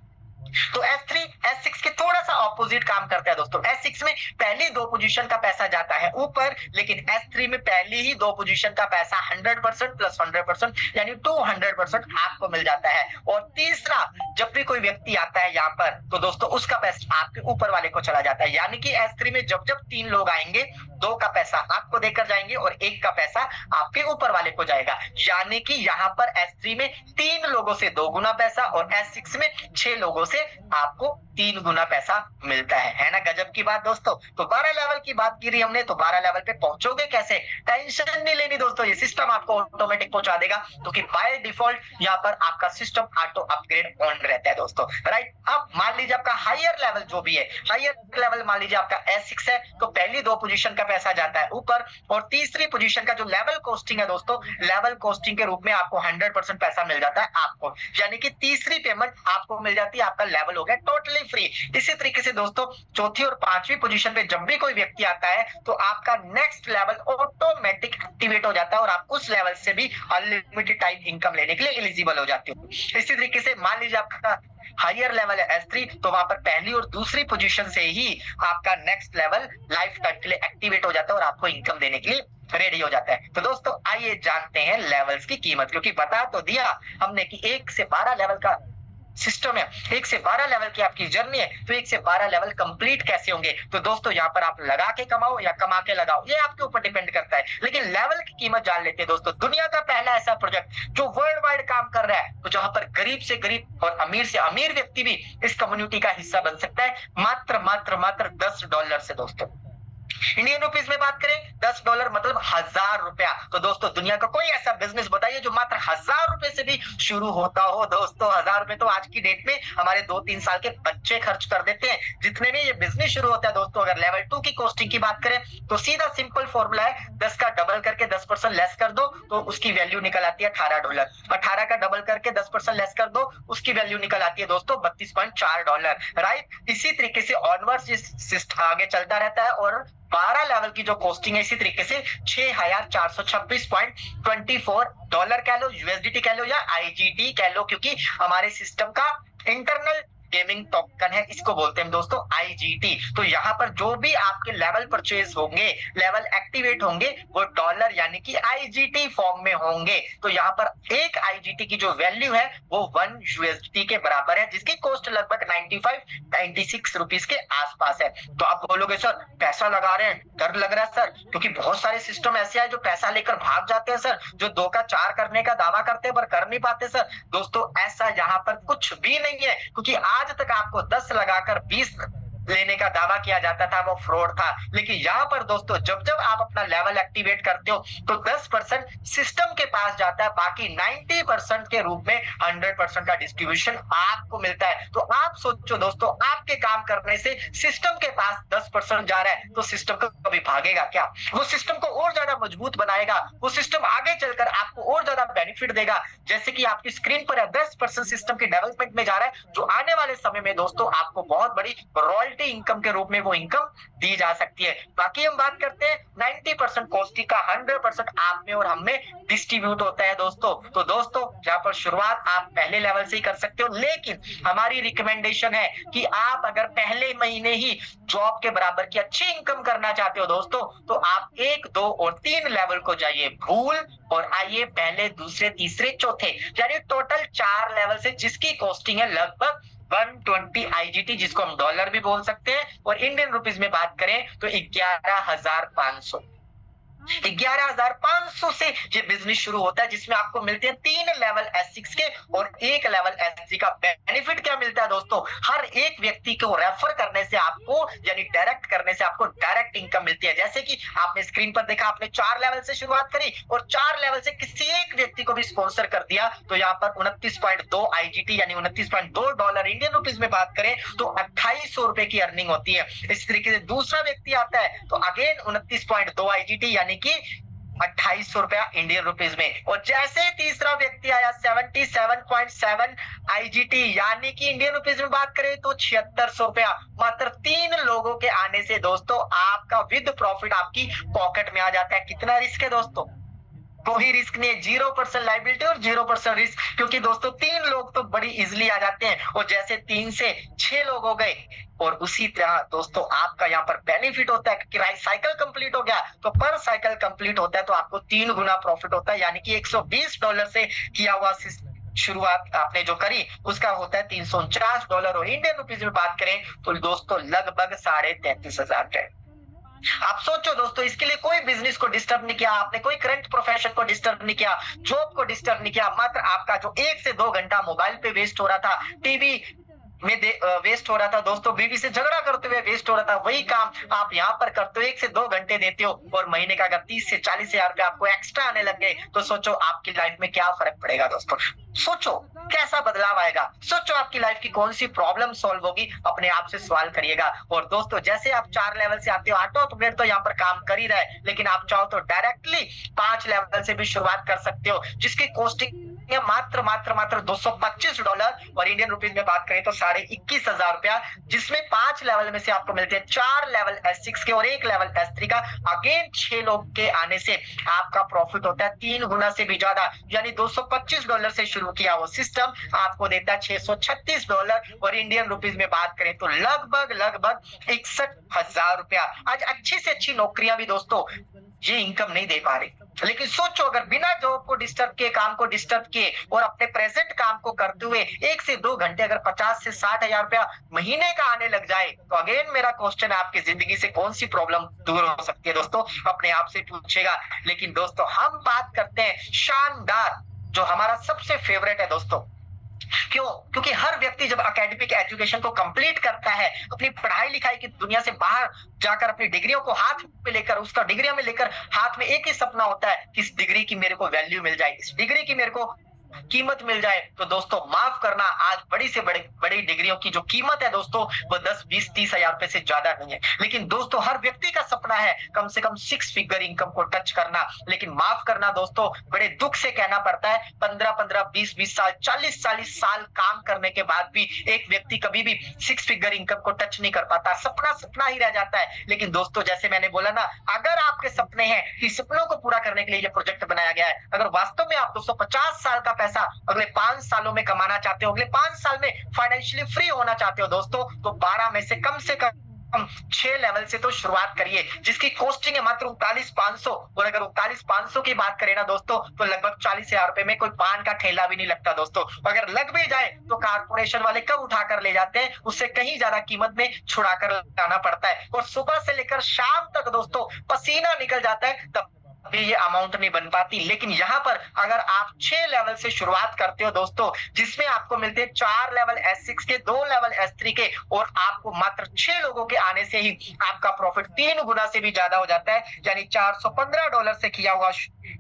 तो S3 S6 के थोड़ा सा ऑपोजिट काम करता है दोस्तों। S6 में पहली 2 पोजीशन का पैसा जाता है ऊपर, लेकिन S3 में पहली ही 2 पोजीशन का पैसा 100% प्लस 100% यानी 200% आपको मिल जाता है। और तीसरा, जब भी कोई व्यक्ति आता है यहाँ पर तो दोस्तों उसका पैसा आपके ऊपर वाले को चला जाता है, यानी कि S3 में जब जब 3 लोग आएंगे 2 का पैसा आपको देकर जाएंगे और 1 का पैसा आपके ऊपर वाले को जाएगा, यानी कि यहाँ पर S3 में 3 लोगों से 2 गुना पैसा और S6 में 6 लोगों से आपको 3 गुना पैसा मिलता है ना। गजब की बात दोस्तों। तो 12 लेवल की बात की हमने, तो 12 लेवल पे पहुंचोगे कैसे, टेंशन नहीं लेनी दोस्तों, ये सिस्टम आपको ऑटोमेटिक पहुंचा देगा, क्योंकि बाय डिफॉल्ट यहाँ पर आपका सिस्टम ऑटो अपग्रेड ऑन रहता है दोस्तों, राइट। अब मान लीजिए आपका हायर लेवल जो भी है, हायर लेवल मान लीजिए आपका S6 है, तो पहली 2 पोजीशन का पैसा जाता है ऊपर और तीसरी पोजीशन का जो लेवल कोस्टिंग है दोस्तों, लेवल कोस्टिंग के रूप में आपको 100% पैसा मिल जाता है आपको, यानी कि तीसरी पेमेंट आपको मिल जाती है, आपका लेवल हो गया टोटली फ्री। इसी तरीके से दोस्तों चौथी और पांचवी पोजीशन पे जब भी कोई व्यक्ति आता है तो आपका नेक्स्ट लेवल ऑटोमेटिक एक्टिवेट हो जाता है और आप उस लेवल से भी अनलिमिटेड टाइम इनकम लेने के लिए एलिजिबल हो जाते हो। इसी तरीके से मान लीजिए आपका हायर लेवल है S3, तो वहां पर पहली और दूसरी पोजीशन से ही आपका नेक्स्ट लेवल लाइफ टाइम के लिए एक्टिवेट हो जाता है और आपको इनकम देने के लिए रेडी हो जाता है। तो दोस्तों आइए जानते हैं लेवल्स की कीमत, क्योंकि बता तो दिया हमने कि 1 से 12 लेवल का सिस्टम है, 1 से 12 लेवल की आपकी जर्नी है, तो 1 से 12 लेवल कंप्लीट कैसे होंगे। तो दोस्तों यहाँ पर आप लगा के कमाओ या कमा के लगाओ, ये आपके ऊपर डिपेंड करता है, लेकिन लेवल की कीमत जान लेते हैं दोस्तों। दुनिया का पहला ऐसा प्रोजेक्ट जो वर्ल्ड वाइड काम कर रहा है, तो जहां पर गरीब से गरीब और अमीर से अमीर व्यक्ति भी इस कम्युनिटी का हिस्सा बन सकता है, मात्र $10 से दोस्तों। इंडियन रुपीस में बात करें $10 मतलब 1000 रुपया। तो दोस्तों दुनिया का कोई ऐसा बिजनेस बताइए जो मात्र 1000 रुपए से भी शुरू होता हो दोस्तों। 1000 रुपए तो आज की डेट में हमारे 2-3 साल के बच्चे खर्च कर देते हैं जितने में ये बिजनेस शुरू होता है दोस्तों। अगर लेवल 2 की कॉस्टिंग की बात करें तो सीधा सिंपल फॉर्मूला है, 10 का डबल करके 10% लेस कर दो तो उसकी वैल्यू निकल आती है $18। 18 का डबल करके 10% लेस कर दो, उसकी वैल्यू निकल आती है दोस्तों $32.4, राइट। इसी तरीके से ऑनवर्ड्स आगे चलता रहता है और 12 लेवल की जो कॉस्टिंग है इसी तरीके से $6426.24 कह लो, USDT कह लो या IGT कह लो, क्योंकि हमारे सिस्टम का इंटरनल गेमिंग टोकन है, इसको बोलते हैं दोस्तों IGT। तो यहाँ पर जो भी आपके लेवल परचेज होंगे, लेवल एक्टिवेट होंगे, वो डॉलर यानी कि IGT फॉर्म में होंगे। तो यहाँ पर एक IGT की जो वैल्यू है वो 1 USDT के बराबर है, जिसकी कॉस्ट लगभग 95-96 रुपीस के आसपास है। तो आप बोलोगे सर पैसा लगा रहे हैं, डर लग रहा है सर, क्योंकि बहुत सारे सिस्टम ऐसे हैं जो पैसा लेकर भाग जाते हैं सर, जो 2 का 4 करने का दावा करते हैं पर कर नहीं पाते सर। दोस्तों ऐसा यहाँ पर कुछ भी नहीं है, क्योंकि आज तक आपको 10 लगाकर 20 लेने का दावा किया जाता था, वो फ्रॉड था। लेकिन यहाँ पर दोस्तों जब जब आप अपना लेवल एक्टिवेट करते हो तो 10% सिस्टम के पास जाता है, बाकी 90% के रूप में 100% का डिस्ट्रीब्यूशन आपको मिलता है। तो आप सोचो दोस्तों, आपके काम करने से सिस्टम के पास 10% जा रहा है तो सिस्टम को कभी भागेगा क्या? वो सिस्टम को और ज्यादा मजबूत बनाएगा, वो सिस्टम आगे चलकर आपको और ज्यादा बेनिफिट देगा। जैसे कि आपकी स्क्रीन पर 10% सिस्टम के डेवलपमेंट में जा रहा है, जो आने वाले समय में दोस्तों आपको बहुत बड़ी रॉयल्टी इनकम के रूप में वो इनकम दी जा सकती है। बाकी हम बात करते हैं 90% कॉस्टिंग का, 100% आप में और हम में डिस्ट्रीब्यूट होता है दोस्तों। तो दोस्तों यहाँ पर शुरुआत आप पहले लेवल से ही कर सकते हो, लेकिन हमारी रिकमेंडेशन है कि आप अगर पहले महीने ही जॉब के बराबर की अच्छी इनकम करना चाहते हो दोस्तों, तो आप 1, 2 और 3 लेवल को जाइए भूल और आइए पहले, दूसरे, तीसरे, चौथे, यानी टोटल 4 लेवल से जिसकी कॉस्टिंग है लगभग 120 IGT, जिसको हम डॉलर भी बोल सकते हैं, और इंडियन रुपीस में बात करें तो 11,500 से ये बिजनेस शुरू होता है, जिसमें आपको मिलते हैं 3 लेवल S6 के और 1 लेवल S3 का। बेनिफिट क्या मिलता है दोस्तों? हर एक व्यक्ति को रेफर करने से आपको, यानी डायरेक्ट करने से आपको डायरेक्ट इनकम मिलती है। जैसे कि आपने स्क्रीन पर देखा, आपने 4 लेवल से शुरुआत करी और 4 लेवल से किसी एक व्यक्ति को भी स्पॉन्सर कर दिया, तो यहाँ पर 29.2 IGT यानी $29.2 इंडियन रुपीस में बात करें तो 2800 रुपए की अर्निंग होती है। इस तरीके से दूसरा व्यक्ति आता है तो अगेन 29.2 IGT यानी कि 2800 रुपया इंडियन रुपीस में, और जैसे तीसरा व्यक्ति आया 77.7 IGT यानी कि इंडियन रुपीस में बात करें तो 7600 रुपया। मात्र 3 लोगों के आने से दोस्तों आपका विद प्रॉफिट आपकी पॉकेट में आ जाता है। कितना रिस्क है दोस्तों? कोई रिस्क नहीं है, 0% लाइबिलिटी और 0% रिस्क, क्योंकि दोस्तों 3 लोग तो बड़ी इजिली आ जाते हैं, और जैसे 3 से 6 लोग हो गए, और उसी तरह दोस्तों आपका यहाँ पर बेनिफिट होता है कि साइकिल कंप्लीट हो गया तो पर साइकिल कंप्लीट होता है तो आपको 3 गुना प्रॉफिट होता है, यानी कि $120 से किया हुआ शुरुआत आपने जो करी उसका होता है $349, और इंडियन रुपीज में बात करें तो दोस्तों लगभग 33,500 आप सोचो दोस्तों, इसके लिए कोई बिजनेस को डिस्टर्ब नहीं किया आपने, कोई करंट प्रोफेशन को डिस्टर्ब नहीं किया, जॉब को डिस्टर्ब नहीं किया, मात्र आपका जो 1 से 2 घंटा मोबाइल पे वेस्ट हो रहा था, टीवी में वेस्ट हो रहा था दोस्तों, बीवी से झगड़ा करते हुए वेस्ट हो रहा था, वही काम आप यहाँ पर करते हो, 1 से 2 घंटे देते हो, और महीने का अगर 30 से 40 हजार रुपए आपको एक्स्ट्रा आने लग गए तो सोचो आपकी लाइफ में क्या फर्क पड़ेगा दोस्तों। सोचो कैसा बदलाव आएगा, सोचो आपकी लाइफ की कौन सी प्रॉब्लम सॉल्व होगी, अपने आप से सवाल करिएगा। और दोस्तों जैसे आप 4 लेवल से आते हो, ऑटो अपग्रेड तो यहाँ पर काम कर ही रहा है, लेकिन आप चाहो तो डायरेक्टली 5 लेवल से भी शुरुआत कर सकते हो, जिसकी कॉस्टिंग मात्र $225, और इंडियन रुपीज में बात करें तो 21,500 रुपया, जिसमें 5 लेवल में से आपको मिलते हैं 4 लेवल S6 के और 1 लेवल S3 का। अगेन 6 लोग के आने से आपका प्रॉफिट होता है 3 गुना से भी ज्यादा, यानी $225 से शुरू किया वो सिस्टम आपको देता है $636, और इंडियन रुपीज में बात करें तो लगभग 61,000 रुपया। आज अच्छी से अच्छी नौकरियां भी दोस्तों ये इनकम नहीं दे पा रही, लेकिन सोचो अगर बिना जॉब को डिस्टर्ब किए, काम को डिस्टर्ब किए और अपने प्रेजेंट काम को करते हुए 1 से 2 घंटे अगर 50 से 60 हजार रुपया महीने का आने लग जाए, तो अगेन मेरा क्वेश्चन है आपकी जिंदगी से कौन सी प्रॉब्लम दूर हो सकती है दोस्तों, अपने आप से पूछेगा। लेकिन दोस्तों हम बात करते हैं शानदार, जो हमारा सबसे फेवरेट है दोस्तों। क्यों? क्योंकि हर व्यक्ति जब एकेडमिक एजुकेशन को कंप्लीट करता है, अपनी पढ़ाई लिखाई की दुनिया से बाहर जाकर अपनी डिग्रियों को हाथ में लेकर, उसका डिग्रियां में लेकर हाथ में एक ही सपना होता है कि इस डिग्री की मेरे को वैल्यू मिल जाए, इस डिग्री की मेरे को कीमत मिल जाए। तो दोस्तों माफ करना, आज बड़ी से बड़ी डिग्रियों की जो कीमत है दोस्तों वो 10, 20, 30 हजार रुपए से ज्यादा नहीं है। लेकिन दोस्तों हर व्यक्ति का सपना है कम से कम 6 फिगर इनकम को टच करना। लेकिन माफ करना दोस्तों, बड़े दुख से कहना पड़ता है 15-15, 20-20 साल, 40-40 साल काम करने के बाद भी एक व्यक्ति कभी भी 6 फिगर इनकम को टच नहीं कर पाता, सपना ही रह जाता है। लेकिन दोस्तों जैसे मैंने बोला ना, अगर आपके सपने हैं कि सपनों को पूरा करने के लिए ये प्रोजेक्ट बनाया गया है, अगर वास्तव में आप 250 साल का पैसा अगले 5 सालों में कमाना चाहते हो, अगले 5 साल में फाइनेंशियली फ्री होना चाहते हो दोस्तों, तो 12 में से कम 6 लेवल से तो शुरुआत करिए, जिसकी कॉस्टिंग है मात्र 39,500। और अगर 39,500 की बात करें ना दोस्तों, तो लगभग 40,000 रुपए में कोई पान का ठेला भी नहीं लगता दोस्तों। अगर लग भी जाए तो कारपोरेशन वाले कब उठाकर ले जाते हैं, उससे कहीं ज्यादा कीमत में छुड़ा कर लाना पड़ता है, और सुबह से लेकर शाम तक दोस्तों पसीना निकल जाता है, तब भी ये अमाउंट नहीं बन पाती। लेकिन यहाँ पर अगर आप 6 लेवल से शुरुआत करते हो दोस्तों, जिसमें आपको मिलते हैं 4 लेवल S6 के, 2 लेवल S3 के, और आपको मात्र 6 लोगों के आने से ही आपका प्रॉफिट 3 गुना से भी ज्यादा हो जाता है, यानी $415 से किया हुआ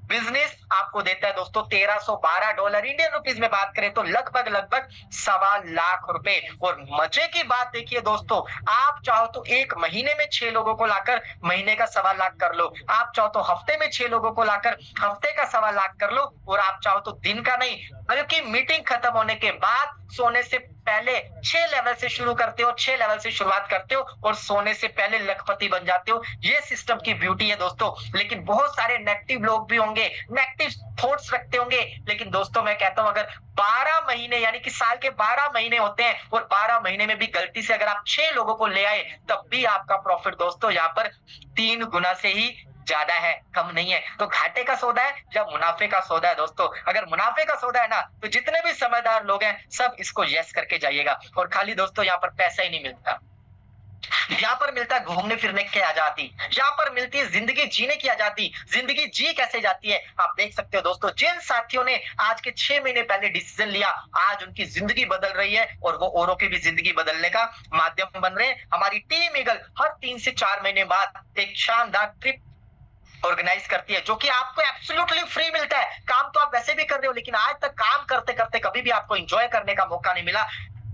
बिजनेस आपको देता है दोस्तों $1,312। इंडियन रुपीज में बात करें तो लगभग 1.25 लाख रुपए। और मजे की बात देखिए दोस्तों, आप चाहो तो एक महीने में 6 लोगों को लाकर महीने का 1.25 लाख कर लो, आप चाहो तो हफ्ते में 6 लोगों को लाकर हफ्ते का 1.25 लाख कर लो, और आप चाहो तो दिन का नहीं बल्कि मीटिंग खत्म होने के बाद सोने से पहले 6 लेवल से शुरू करते हो, 6 लेवल से शुरुआत करते हो और सोने से पहले लखपति बन जाते हो। ये सिस्टम की ब्यूटी है दोस्तों। लेकिन बहुत सारे नेगेटिव लोग भी होंगे, नेगेटिव थॉट्स रखते होंगे, लेकिन दोस्तों मैं कहता हूं अगर 12 महीने यानी कि साल के 12 महीने होते हैं, और 12 महीने में भी गलती से अगर आप 6 लोगों को ले आए, तब भी आपका प्रॉफिट दोस्तों यहाँ पर 3 गुना से ही ज्यादा है, कम नहीं है। तो घाटे का सौदा है या मुनाफे का सौदा है दोस्तों? अगर मुनाफे का सौदा है ना, तो जितने भी समझदार लोग हैं सब इसको यस करके जाइएगा। और खाली दोस्तों यहाँ पर पैसा ही नहीं मिलता, यहाँ पर मिलता है घूमने फिरने की आजादी, यहाँ पर मिलती है जिंदगी जीने की आजादी। जिंदगी जी कैसे जाती है आप देख सकते हो दोस्तों। जिन साथियों ने आज के 6 महीने पहले डिसीजन लिया, आज उनकी जिंदगी बदल रही है, और वो औरों की भी जिंदगी बदलने का माध्यम बन रहे हैं। हमारी टीम ईगल हर 3 से 4 महीने बाद एक शानदार ट्रिप ऑर्गेनाइज करती है, जो कि आपको एब्सोल्युटली फ्री मिलता है। काम तो आप वैसे भी कर रहे हो, लेकिन आज तक काम करते करते कभी भी आपको एंजॉय करने का मौका नहीं मिला।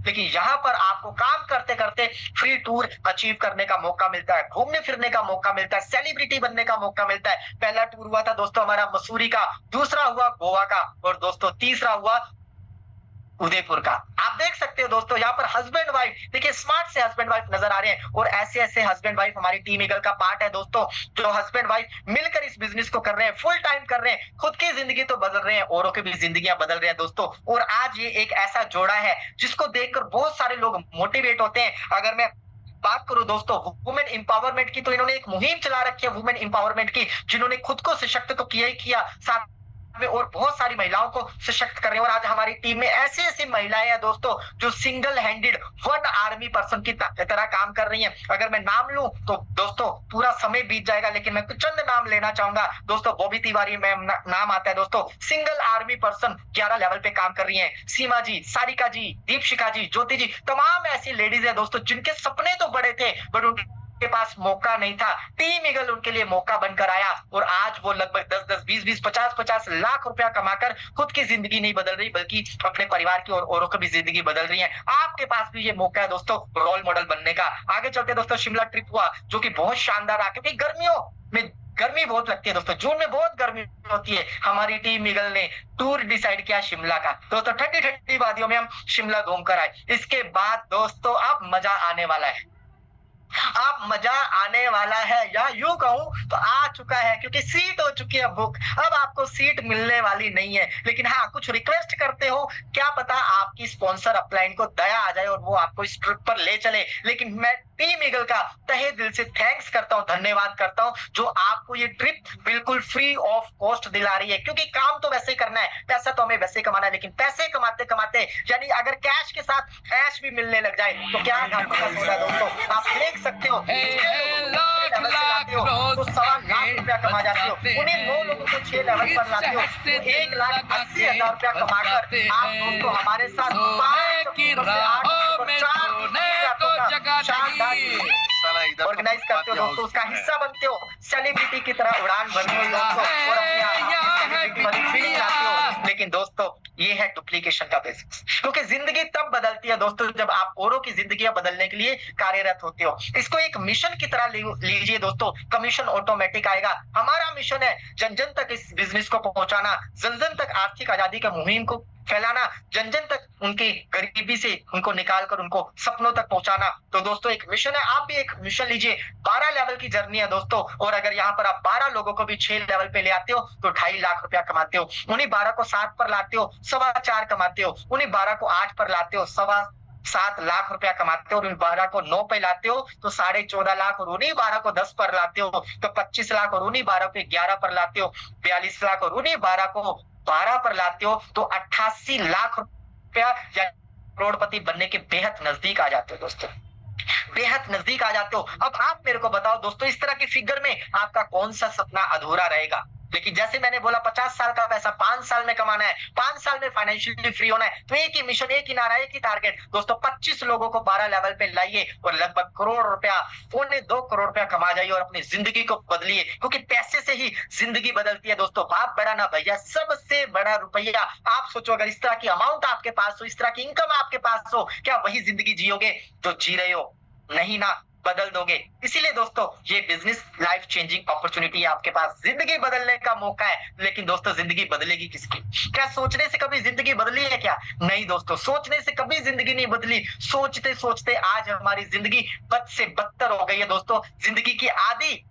लेकिन यहाँ पर आपको काम करते करते फ्री टूर अचीव करने का मौका मिलता है, घूमने फिरने का मौका मिलता है, सेलिब्रिटी बनने का मौका मिलता है। पहला टूर हुआ था दोस्तों हमारा मसूरी का, दूसरा हुआ गोवा का, और दोस्तों तीसरा हुआ उदयपुर का। आप देख सकते हो दोस्तों यहाँ पर हस्बैंड वाइफ, देखिए स्मार्ट से हस्बैंड वाइफ नजर आ रहे हैं और ऐसे ऐसे हस्बैंड वाइफ हमारी टीम ईगल का पार्ट है दोस्तों, जो हस्बैंड वाइफ मिलकर इस बिजनेस को कर रहे हैं, फुल टाइम कर रहे हैं, खुद की जिंदगी तो बदल रहे हैं, औरों की भी जिंदगियां बदल रहे हैं दोस्तों। और आज ये एक ऐसा जोड़ा है जिसको देखकर बहुत सारे लोग मोटिवेट होते हैं। अगर मैं बात करूं दोस्तों वुमेन एम्पावरमेंट की, तो इन्होंने एक मुहिम चला रखी है वुमेन एम्पावरमेंट की, जिन्होंने खुद को सशक्त तो किया ही किया, साथ में और बहुत सारी महिलाओं को सशक्त कर रहे हैं। और आज हमारी टीम में ऐसी ऐसी महिलाएं हैं दोस्तों जो single handed one army person की तरह काम कर रही हैं। अगर मैं नाम लूं तो दोस्तों पूरा समय बीत जाएगा, लेकिन मैं कुछ चंद नाम लेना चाहूंगा दोस्तों। बॉबी तिवारी मैम नाम आता है दोस्तों, सिंगल आर्मी पर्सन 11 लेवल पे काम कर रही हैं। सीमा जी, सारिका जी, दीपशिखा जी, ज्योति जी, तमाम ऐसी लेडीज है दोस्तों जिनके सपने तो बड़े थे बट उनके के पास मौका नहीं था। टीम ईगल उनके लिए मौका बनकर आया और आज वो लगभग 10-10, 20-20, 50-50 लाख रुपया कमाकर खुद की जिंदगी नहीं बदल रही बल्कि अपने परिवार की और औरों की भी जिंदगी बदल रही है। आपके पास भी ये मौका है दोस्तों रोल मॉडल बनने का। आगे चलते दोस्तों शिमला ट्रिप हुआ जो कि बहुत शानदार रहा, क्योंकि गर्मियों में गर्मी बहुत लगती है दोस्तों, जून में बहुत गर्मी होती है। हमारी टीम ईगल ने टूर डिसाइड किया शिमला का दोस्तों, ठंडी ठंडी वादियों में हम शिमला घूमकर आए। इसके बाद दोस्तों अब मजा आने वाला है, अब मजा आने वाला है, या यूं कहूं तो आ चुका है, क्योंकि सीट हो चुकी है बुक। अब आपको सीट मिलने वाली नहीं है, लेकिन हाँ कुछ रिक्वेस्ट करते हो, क्या पता आपकी स्पॉन्सर अपलाइन को दया आ जाए और वो आपको इस ट्रिप पर ले चले। लेकिन मैं टीम ईगल का तहे दिल से थैंक्स करता हूं, धन्यवाद करता हूं जो आपको ये ट्रिप बिल्कुल फ्री ऑफ कॉस्ट दिला रही है। क्योंकि काम तो वैसे करना है, पैसा तो हमें वैसे कमाना है, लेकिन पैसे कमाते कमाते यानी अगर कैश के साथ ऐश भी मिलने लग जाए तो क्या घाटे का सौदा दोस्तों। आप देख सकते हो तो 1.25 लाख रुपया कमा जाते हो, उन्हीं 9 लोगों को 6 लेवल पर लाते हो तो 1,80,000 रुपया कमाकर आप दोस्तों हमारे साथ 5 ऑर्गेनाइज करते हो दोस्तों, उसका हिस्सा बनते हो, सेलिब्रिटी की तरह उड़ान भरते हो दोस्तों और अपने आप। लेकिन दोस्तों ये है डुप्लीकेशन का बिजनेस, क्योंकि जिंदगी तब बदलती है दोस्तों जब आप औरों की जिंदगियां बदलने के लिए कार्यरत होते हो। इसको एक मिशन की तरह लीजिए दोस्तों, कमीशन ऑटोमेटिक आएगा। हमारा मिशन है जन जन तक इस बिजनेस को पहुंचाना, जन जन तक आर्थिक आजादी का मुहिम को फैलाना, जन जन तक उनकी गरीबी से उनको निकालकर उनको सपनों तक पहुंचाना। तो दोस्तों एक मिशन है, आप भी एक मिशन लीजिए। 12 लेवल की जर्नी है दोस्तों, और अगर यहाँ पर आप 12 लोगों को भी 6 लेवल पे ले आते हो तो 2.5 लाख रुपया कमाते हो। उन्हीं 12 को 7 पर लाते हो 4.25 कमाते हो, उन्हीं 12 को 8 पर लाते हो 7.25 लाख रुपया कमाते हो, और उन 12 को 9 पे लाते हो तो 14.5 लाख, और उन्हीं 12 को 10 पर लाते हो तो 25 लाख, और उन्हीं 12 को 11 पर लाते हो 42 लाख, और उन्हीं 12 को 12 पर लाते हो तो 88 लाख रुपया या करोड़पति बनने के बेहद नजदीक आ जाते हो दोस्तों, बेहद नजदीक आ जाते हो। अब आप मेरे को बताओ दोस्तों इस तरह की फिगर में आपका कौन सा सपना अधूरा रहेगा। लेकिन जैसे मैंने बोला 50 साल का पैसा 5 साल में कमाना है, 5 साल में फाइनेंशियली फ्री होना है, तो एक ही मिशन, एक ही नारा, एक ही टारगेट दोस्तों, 25 लोगों को 12 लेवल पे लाइए और लगभग करोड़ रुपया, 2.25 करोड़ रुपया कमा जाइए और अपनी जिंदगी को बदलिए, क्योंकि पैसे से ही जिंदगी बदलती है दोस्तों। बाप बड़ा ना भैया, सबसे बड़ा रुपया। आप सोचो अगर इस तरह की अमाउंट आपके पास हो, इस तरह की इनकम आपके पास हो, क्या वही जिंदगी जियोगे जो जी रहे हो? नहीं ना, बदल दोगे। इसीलिए दोस्तों ये बिजनेस लाइफ चेंजिंग अपॉर्चुनिटी है आपके पास, जिंदगी बदलने का मौका है। लेकिन दोस्तों जिंदगी बदलेगी किसकी? क्या सोचने से कभी जिंदगी बदली है क्या? नहीं दोस्तों, सोचने से कभी जिंदगी नहीं बदली। सोचते सोचते आज हमारी जिंदगी बद से बदतर हो गई है दोस्तों। जिंदगी की आधी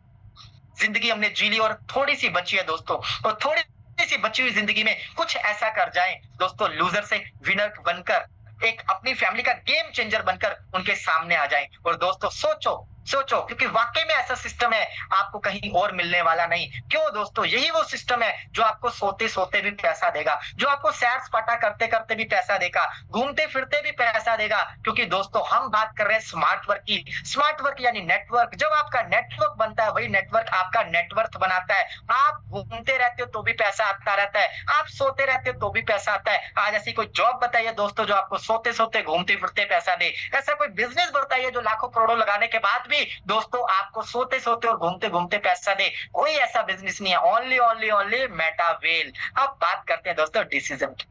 जिंदगी हमने जी ली और थोड़ी सी बची है दोस्तों, और थोड़ी सी बची हुई जिंदगी में कुछ ऐसा कर जाए दोस्तों, लूजर से विनर बनकर, एक अपनी फैमिली का गेम चेंजर बनकर उनके सामने आ जाएं। और दोस्तों सोचो सोचो, क्योंकि वाकई में ऐसा सिस्टम है आपको कहीं और मिलने वाला नहीं। क्यों दोस्तों? यही वो सिस्टम है जो आपको सोते सोते भी पैसा देगा, जो आपको सैर सपाटा करते करते भी पैसा देगा, घूमते फिरते भी पैसा देगा। क्योंकि दोस्तों हम बात कर रहे हैं स्मार्ट वर्क की। स्मार्ट वर्क यानी नेटवर्क। जब आपका नेटवर्क बनता है वही नेटवर्क आपका नेटवर्थ बनाता है। आप घूमते रहते हो तो भी पैसा आता रहता है, आप सोते रहते हो तो भी पैसा आता है। आज ऐसी कोई जॉब बताइए दोस्तों जो आपको सोते सोते घूमते फिरते पैसा दे। ऐसा कोई बिजनेस बताइए जो लाखों करोड़ों लगाने के बाद भी दोस्तों आपको सोते सोते और घूमते घूमते पैसा दे। कोई ऐसा बिजनेस नहीं है। ओनली ओनली ओनली मेटावेल। अब बात करते हैं दोस्तों डिसीजन की।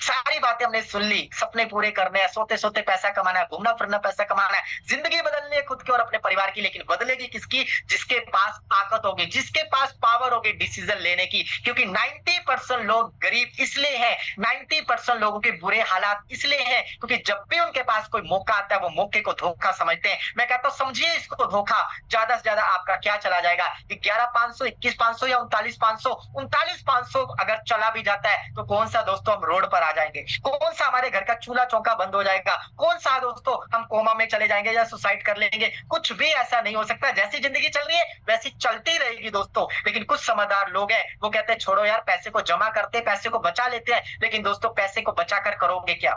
सारी बातें हमने सुन ली, सपने पूरे करने हैं, सोते सोते पैसा कमाना है, घूमना फिरना पैसा कमाना है, जिंदगी बदलनी है खुद की और अपने परिवार की, लेकिन बदलेगी किसकी? जिसके पास ताकत होगी, जिसके पास पावर होगी डिसीजन लेने की। क्योंकि 90% लोग गरीब इसलिए हैं, 90% लोगों के बुरे हालात इसलिए हैं क्योंकि जब भी उनके पास कोई मौका आता है वो मौके को धोखा समझते हैं। मैं कहता हूं समझिए इसको धोखा। ज्यादा से ज्यादा आपका क्या चला जाएगा? 11,500, 21,500 या 39,500? 39,500 अगर चला भी जाता है तो कौन सा दोस्तों हम रोड पर आ जाएंगे? कौन सा हमारे घर का चूल्हा चौका बंद हो जाएगा? कौन सा दोस्तों हम कोमा में चले जाएंगे या सुसाइड कर लेंगे? कुछ भी ऐसा नहीं हो सकता। जैसी जिंदगी चल रही है वैसी चलती रहेगी दोस्तों। लेकिन कुछ समझदार लोग हैं, वो कहते हैं छोड़ो यार, पैसे को जमा करते हैं, पैसे को बचा लेते हैं। लेकिन दोस्तों पैसे को बचा कर करोगे क्या?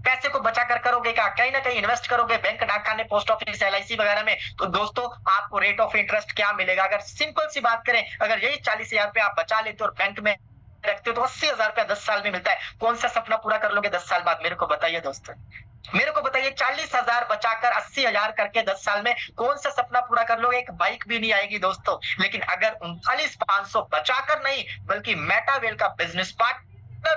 पैसे को बचा कर करोगे क्या? कहीं ना कहीं इन्वेस्ट करोगे, बैंक, डाकखाने, पोस्ट ऑफिस, LIC वगैरह में, तो दोस्तों आपको रेट ऑफ इंटरेस्ट क्या मिलेगा? अगर सिंपल सी बात करें, अगर यही 40,000 रुपए आप बचा लेते हो और बैंक में रखते हो तो 80,000 रुपया 10 साल में मिलता है। कौन सा सपना पूरा कर लोगे 10 साल बाद? मेरे को बताइए दोस्तों, मेरे को बताइए। 40,000 बचाकर 80,000 करके 10 साल में कौन सा सपना पूरा कर लोगे? एक बाइक भी नहीं आएगी दोस्तों। लेकिन अगर 39,500 बचाकर नहीं बल्कि मेटावेल का बिजनेस पार्टनर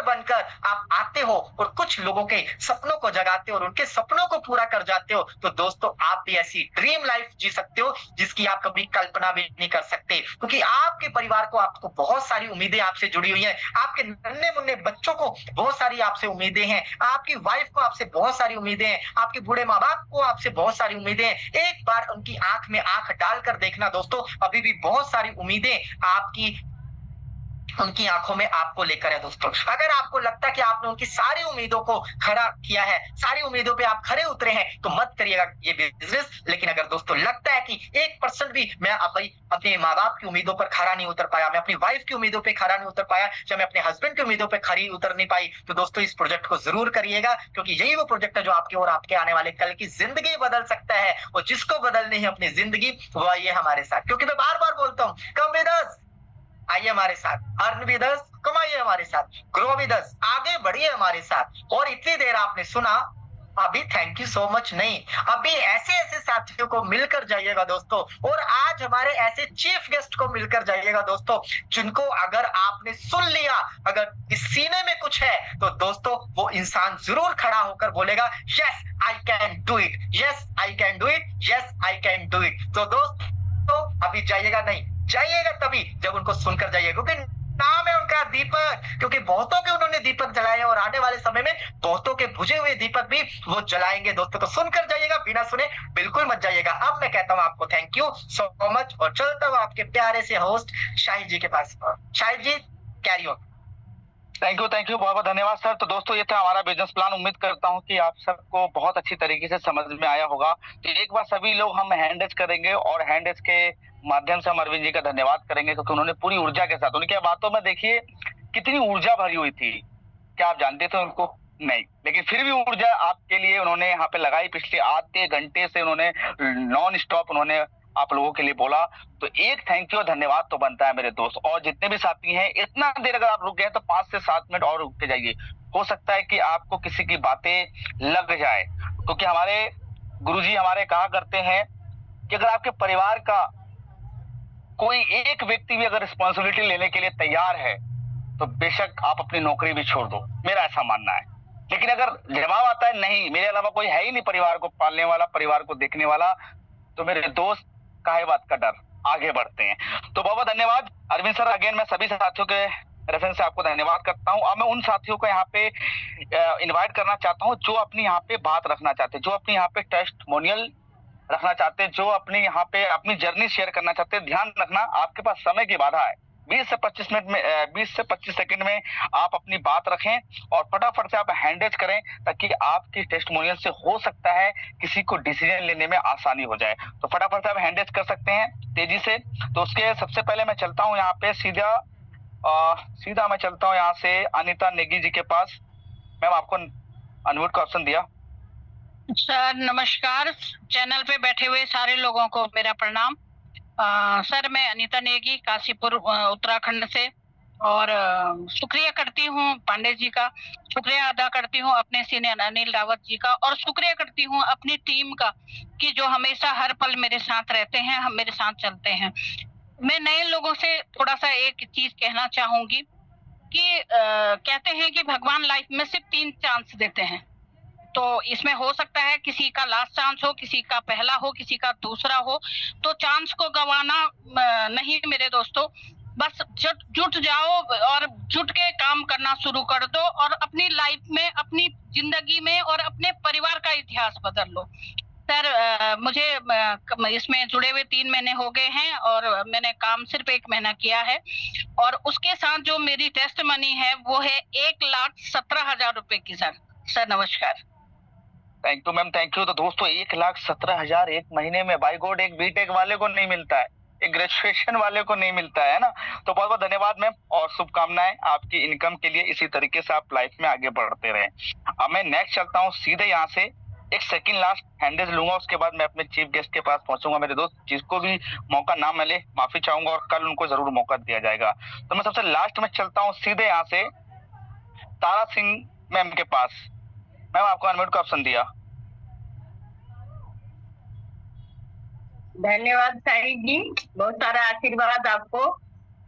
बनकर आप आते हो और कुछ लोगों के सपनों को जगाते हो और उनके सपनों को पूरा कर जाते हो, तो दोस्तों आप भी ऐसी ड्रीम लाइफ जी सकते हो जिसकी आप कभी कल्पना भी नहीं कर सकते। क्योंकि आपके परिवार को, आपको बहुत सारी उम्मीदें आपसे जुड़ी हुई हैं, आपके नन्हे मुन्ने बच्चों को बहुत सारी आपसे उम्मीदें हैं, आपकी वाइफ को आपसे बहुत सारी उम्मीदें हैं, आपके बूढ़े माँ बाप को आपसे बहुत सारी उम्मीदें हैं। एक बार उनकी आंख में आंख डालकर देखना दोस्तों, अभी भी बहुत सारी उम्मीदें आपकी उनकी आंखों में आपको लेकर है दोस्तों। अगर आपको लगता है कि आपने उनकी सारी उम्मीदों को खड़ा किया है, सारी उम्मीदों पे आप खरे उतरे हैं, तो मत करिएगा ये बिजनेस। लेकिन अगर दोस्तों लगता है कि 1% भी मैं अपने माँ बाप की उम्मीदों पर खरा नहीं उतर पाया, मैं अपनी वाइफ की उम्मीदों पे खरा नहीं उतर पाया, या मैं अपने हस्बैंड की उम्मीदों पे खरी उतर नहीं पाई, तो दोस्तों इस प्रोजेक्ट को जरूर करिएगा। क्योंकि यही वो प्रोजेक्ट है जो आपके और आपके आने वाले कल की जिंदगी बदल सकता है। और जिसको बदलनी है अपनी जिंदगी, वो आइए हमारे साथ। क्योंकि मैं बार बार बोलता हूँ, कम विद अस, आइए हमारे साथ, अर्न विद अस, कमाइए हमारे साथ, ग्रो विद अस, आगे बढ़िए हमारे साथ। और इतनी देर आपने सुना, अभी थैंक यू सो मच नहीं, अभी ऐसे ऐसे साथियों को मिलकर जाइएगा दोस्तों। और आज हमारे ऐसे चीफ गेस्ट को मिलकर जाइएगा दोस्तों, जिनको अगर आपने सुन लिया, अगर इस सीने में कुछ है, तो दोस्तों वो इंसान जरूर खड़ा होकर बोलेगा yes I can do it, yes I can do it, yes I can do it. तो दोस्तों अभी जाइएगा नहीं, जाइएगा तभी जब उनको सुनकर जाइएगा, क्योंकि नाम है उनका दीपक। क्योंकि बहुतों के उन्होंने दीपक जलाए और आने वाले समय में बहुतों के बुझे हुए दीपक भी वो जलाएंगे दोस्तों। तो सुनकर जाइएगा, बिना सुने बिल्कुल मत जाइएगा। अब मैं कहता हूं आपको थैंक यू सो मच और चलता हूं आपके प्यारे से होस्ट शाहिद जी के पास। शाहिद जी कैरी ऑन। थैंक यू, बहुत बहुत धन्यवाद सर। तो दोस्तों ये था हमारा बिजनेस प्लान। उम्मीद करता हूं कि आप सबको बहुत अच्छी तरीके से समझ में आया होगा। तो एक बार सभी लोग हम हैंड रेज करेंगे और हैंड रेज के माध्यम से हम अरविंद जी का धन्यवाद करेंगे, क्योंकि उन्होंने पूरी ऊर्जा के साथ, उनकी बातों में देखिए कितनी ऊर्जा भरी हुई थी। क्या आप जानते थे उनको? नहीं, लेकिन फिर भी ऊर्जा आपके लिए उन्होंने यहाँ पे लगाई। पिछले आधे घंटे से उन्होंने नॉन स्टॉप उन्होंने आप लोगों के लिए बोला। तो एक थैंक यू और धन्यवाद तो बनता है मेरे दोस्त। और जितने भी साथी हैं, इतना देर अगर आप रुक गए तो 5 से 7 मिनट और रुक के जाइए। हो सकता है कि आपको किसी की बातें लग जाए, क्योंकि हमारे गुरुजी हमारे कहा करते हैं कि अगर आपके परिवार का कोई एक व्यक्ति भी अगर रिस्पॉन्सिबिलिटी लेने के लिए तैयार है तो बेशक आप अपनी नौकरी भी छोड़ दो, मेरा ऐसा मानना है। लेकिन अगर जवाब आता है नहीं, मेरे अलावा कोई है ही नहीं परिवार को पालने वाला, परिवार को देखने वाला, तो मेरे दोस्त काहे बात का डर, आगे बढ़ते हैं। तो बहुत बहुत धन्यवाद अरविंद सर। अगेन मैं सभी साथियों के रेफरेंस से आपको धन्यवाद करता हूं। अब मैं उन साथियों को यहाँ पे इनवाइट करना चाहता हूं जो अपनी यहाँ पे बात रखना चाहते हैं, जो अपनी यहाँ पे टेस्टिमोनियल रखना चाहते हैं, जो अपनी यहाँ पे अपनी जर्नी शेयर करना चाहते हैं। ध्यान रखना आपके पास समय की बाधा है, 20 से 25 मिनट में 20 से 25 सेकंड में आप अपनी बात रखें और फटाफट से आप हैंडरेज करें, ताकि आपकी टेस्टिमोनियल से हो सकता है किसी को डिसीजन लेने में आसानी हो जाए। तो फटाफट से आप हैंडरेज कर सकते हैं तेजी से। तो उसके सबसे पहले मैं चलता हूँ यहाँ पे सीधा मैं चलता हूँ यहाँ से अनीता नेगी जी के पास। मैम आपको अनम्यूट का ऑप्शन दिया। सर नमस्कार, चैनल पे बैठे हुए सारे लोगों को मेरा प्रणाम। सर मैं अनीता नेगी काशीपुर उत्तराखंड से, और शुक्रिया करती हूँ पांडे जी का, शुक्रिया अदा करती हूँ अपने सीनियर अनिल रावत जी का, और शुक्रिया करती हूँ अपनी टीम का कि जो हमेशा हर पल मेरे साथ रहते हैं, हम मेरे साथ चलते हैं। मैं नए लोगों से थोड़ा सा एक चीज कहना चाहूंगी कि कहते हैं कि भगवान लाइफ में सिर्फ 3 चांस देते हैं, तो इसमें हो सकता है किसी का लास्ट चांस हो, किसी का पहला हो, किसी का दूसरा हो। तो चांस को गंवाना नहीं मेरे दोस्तों, बस जुट जाओ और जुट के काम करना शुरू कर दो और अपनी लाइफ में, अपनी जिंदगी में और अपने परिवार का इतिहास बदल लो। सर मुझे इसमें जुड़े हुए 3 महीने हो गए हैं और मैंने काम सिर्फ 1 महीना किया है, और उसके साथ जो मेरी टेस्ट मनी है वो है 1,17,000 रुपए की। सर नमस्कार। Thank you ma'am, thank you. तो दोस्तों 1,17,000 एक महीने में, बाय गॉड, एक बीटेक वाले को नहीं मिलता है, एक ग्रेजुएशन वाले को नहीं मिलता है ना। तो बहुत बहुत धन्यवाद मैम और शुभकामनाएं आपकी इनकम के लिए। इसी तरीके से आप लाइफ में आगे बढ़ते रहें। अब मैं नेक्स्ट चलता हूँ सीधे यहाँ से, एक सेकंड लास्ट हैंडल्स लूंगा, उसके बाद मैं अपने चीफ गेस्ट के पास पहुंचूंगा। मेरे दोस्त जिसको भी मौका ना मिले माफी चाहूंगा और कल उनको जरूर मौका दिया जाएगा। तो मैं सबसे लास्ट में चलता हूँ सीधे यहाँ से तारा सिंह मैम के पास। मैम आपको अनम्यूट का ऑप्शन दिया। धन्यवाद साहिब जी, बहुत सारा आशीर्वाद आपको।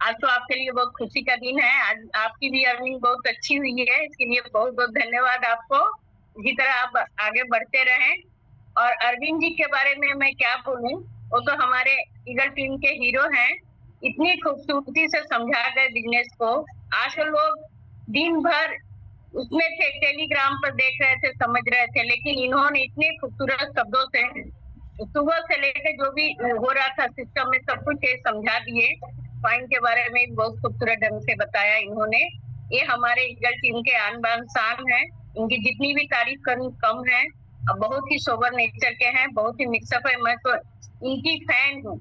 आज तो आपके लिए बहुत खुशी का दिन है, आज आपकी भी अर्निंग बहुत अच्छी हुई है, इसके लिए बहुत बहुत धन्यवाद आपको। इसी तरह आप आगे बढ़ते रहें। और अरविंद जी के बारे में मैं क्या बोलूं, वो तो हमारे ईगल टीम के हीरो हैं। इतनी खूबसूरती से समझा गए बिजनेस को। आज के लोग दिन भर उसमें थे, टेलीग्राम पर देख रहे थे, समझ रहे थे, लेकिन इन्होंने इतने खूबसूरत शब्दों से सुबह से लेकर जो भी हो रहा था सिस्टम में सब कुछ समझा दिए। फाइन के बारे में बहुत खूबसूरत ढंग से बताया इन्होंने। ये हमारे ईगल टीम के आन बान शान है, इनकी जितनी भी तारीफ करूं कम है। अब बहुत ही सोबर नेचर के हैं, बहुत ही मिक्सअप है। मैं तो इनकी फैन हूँ,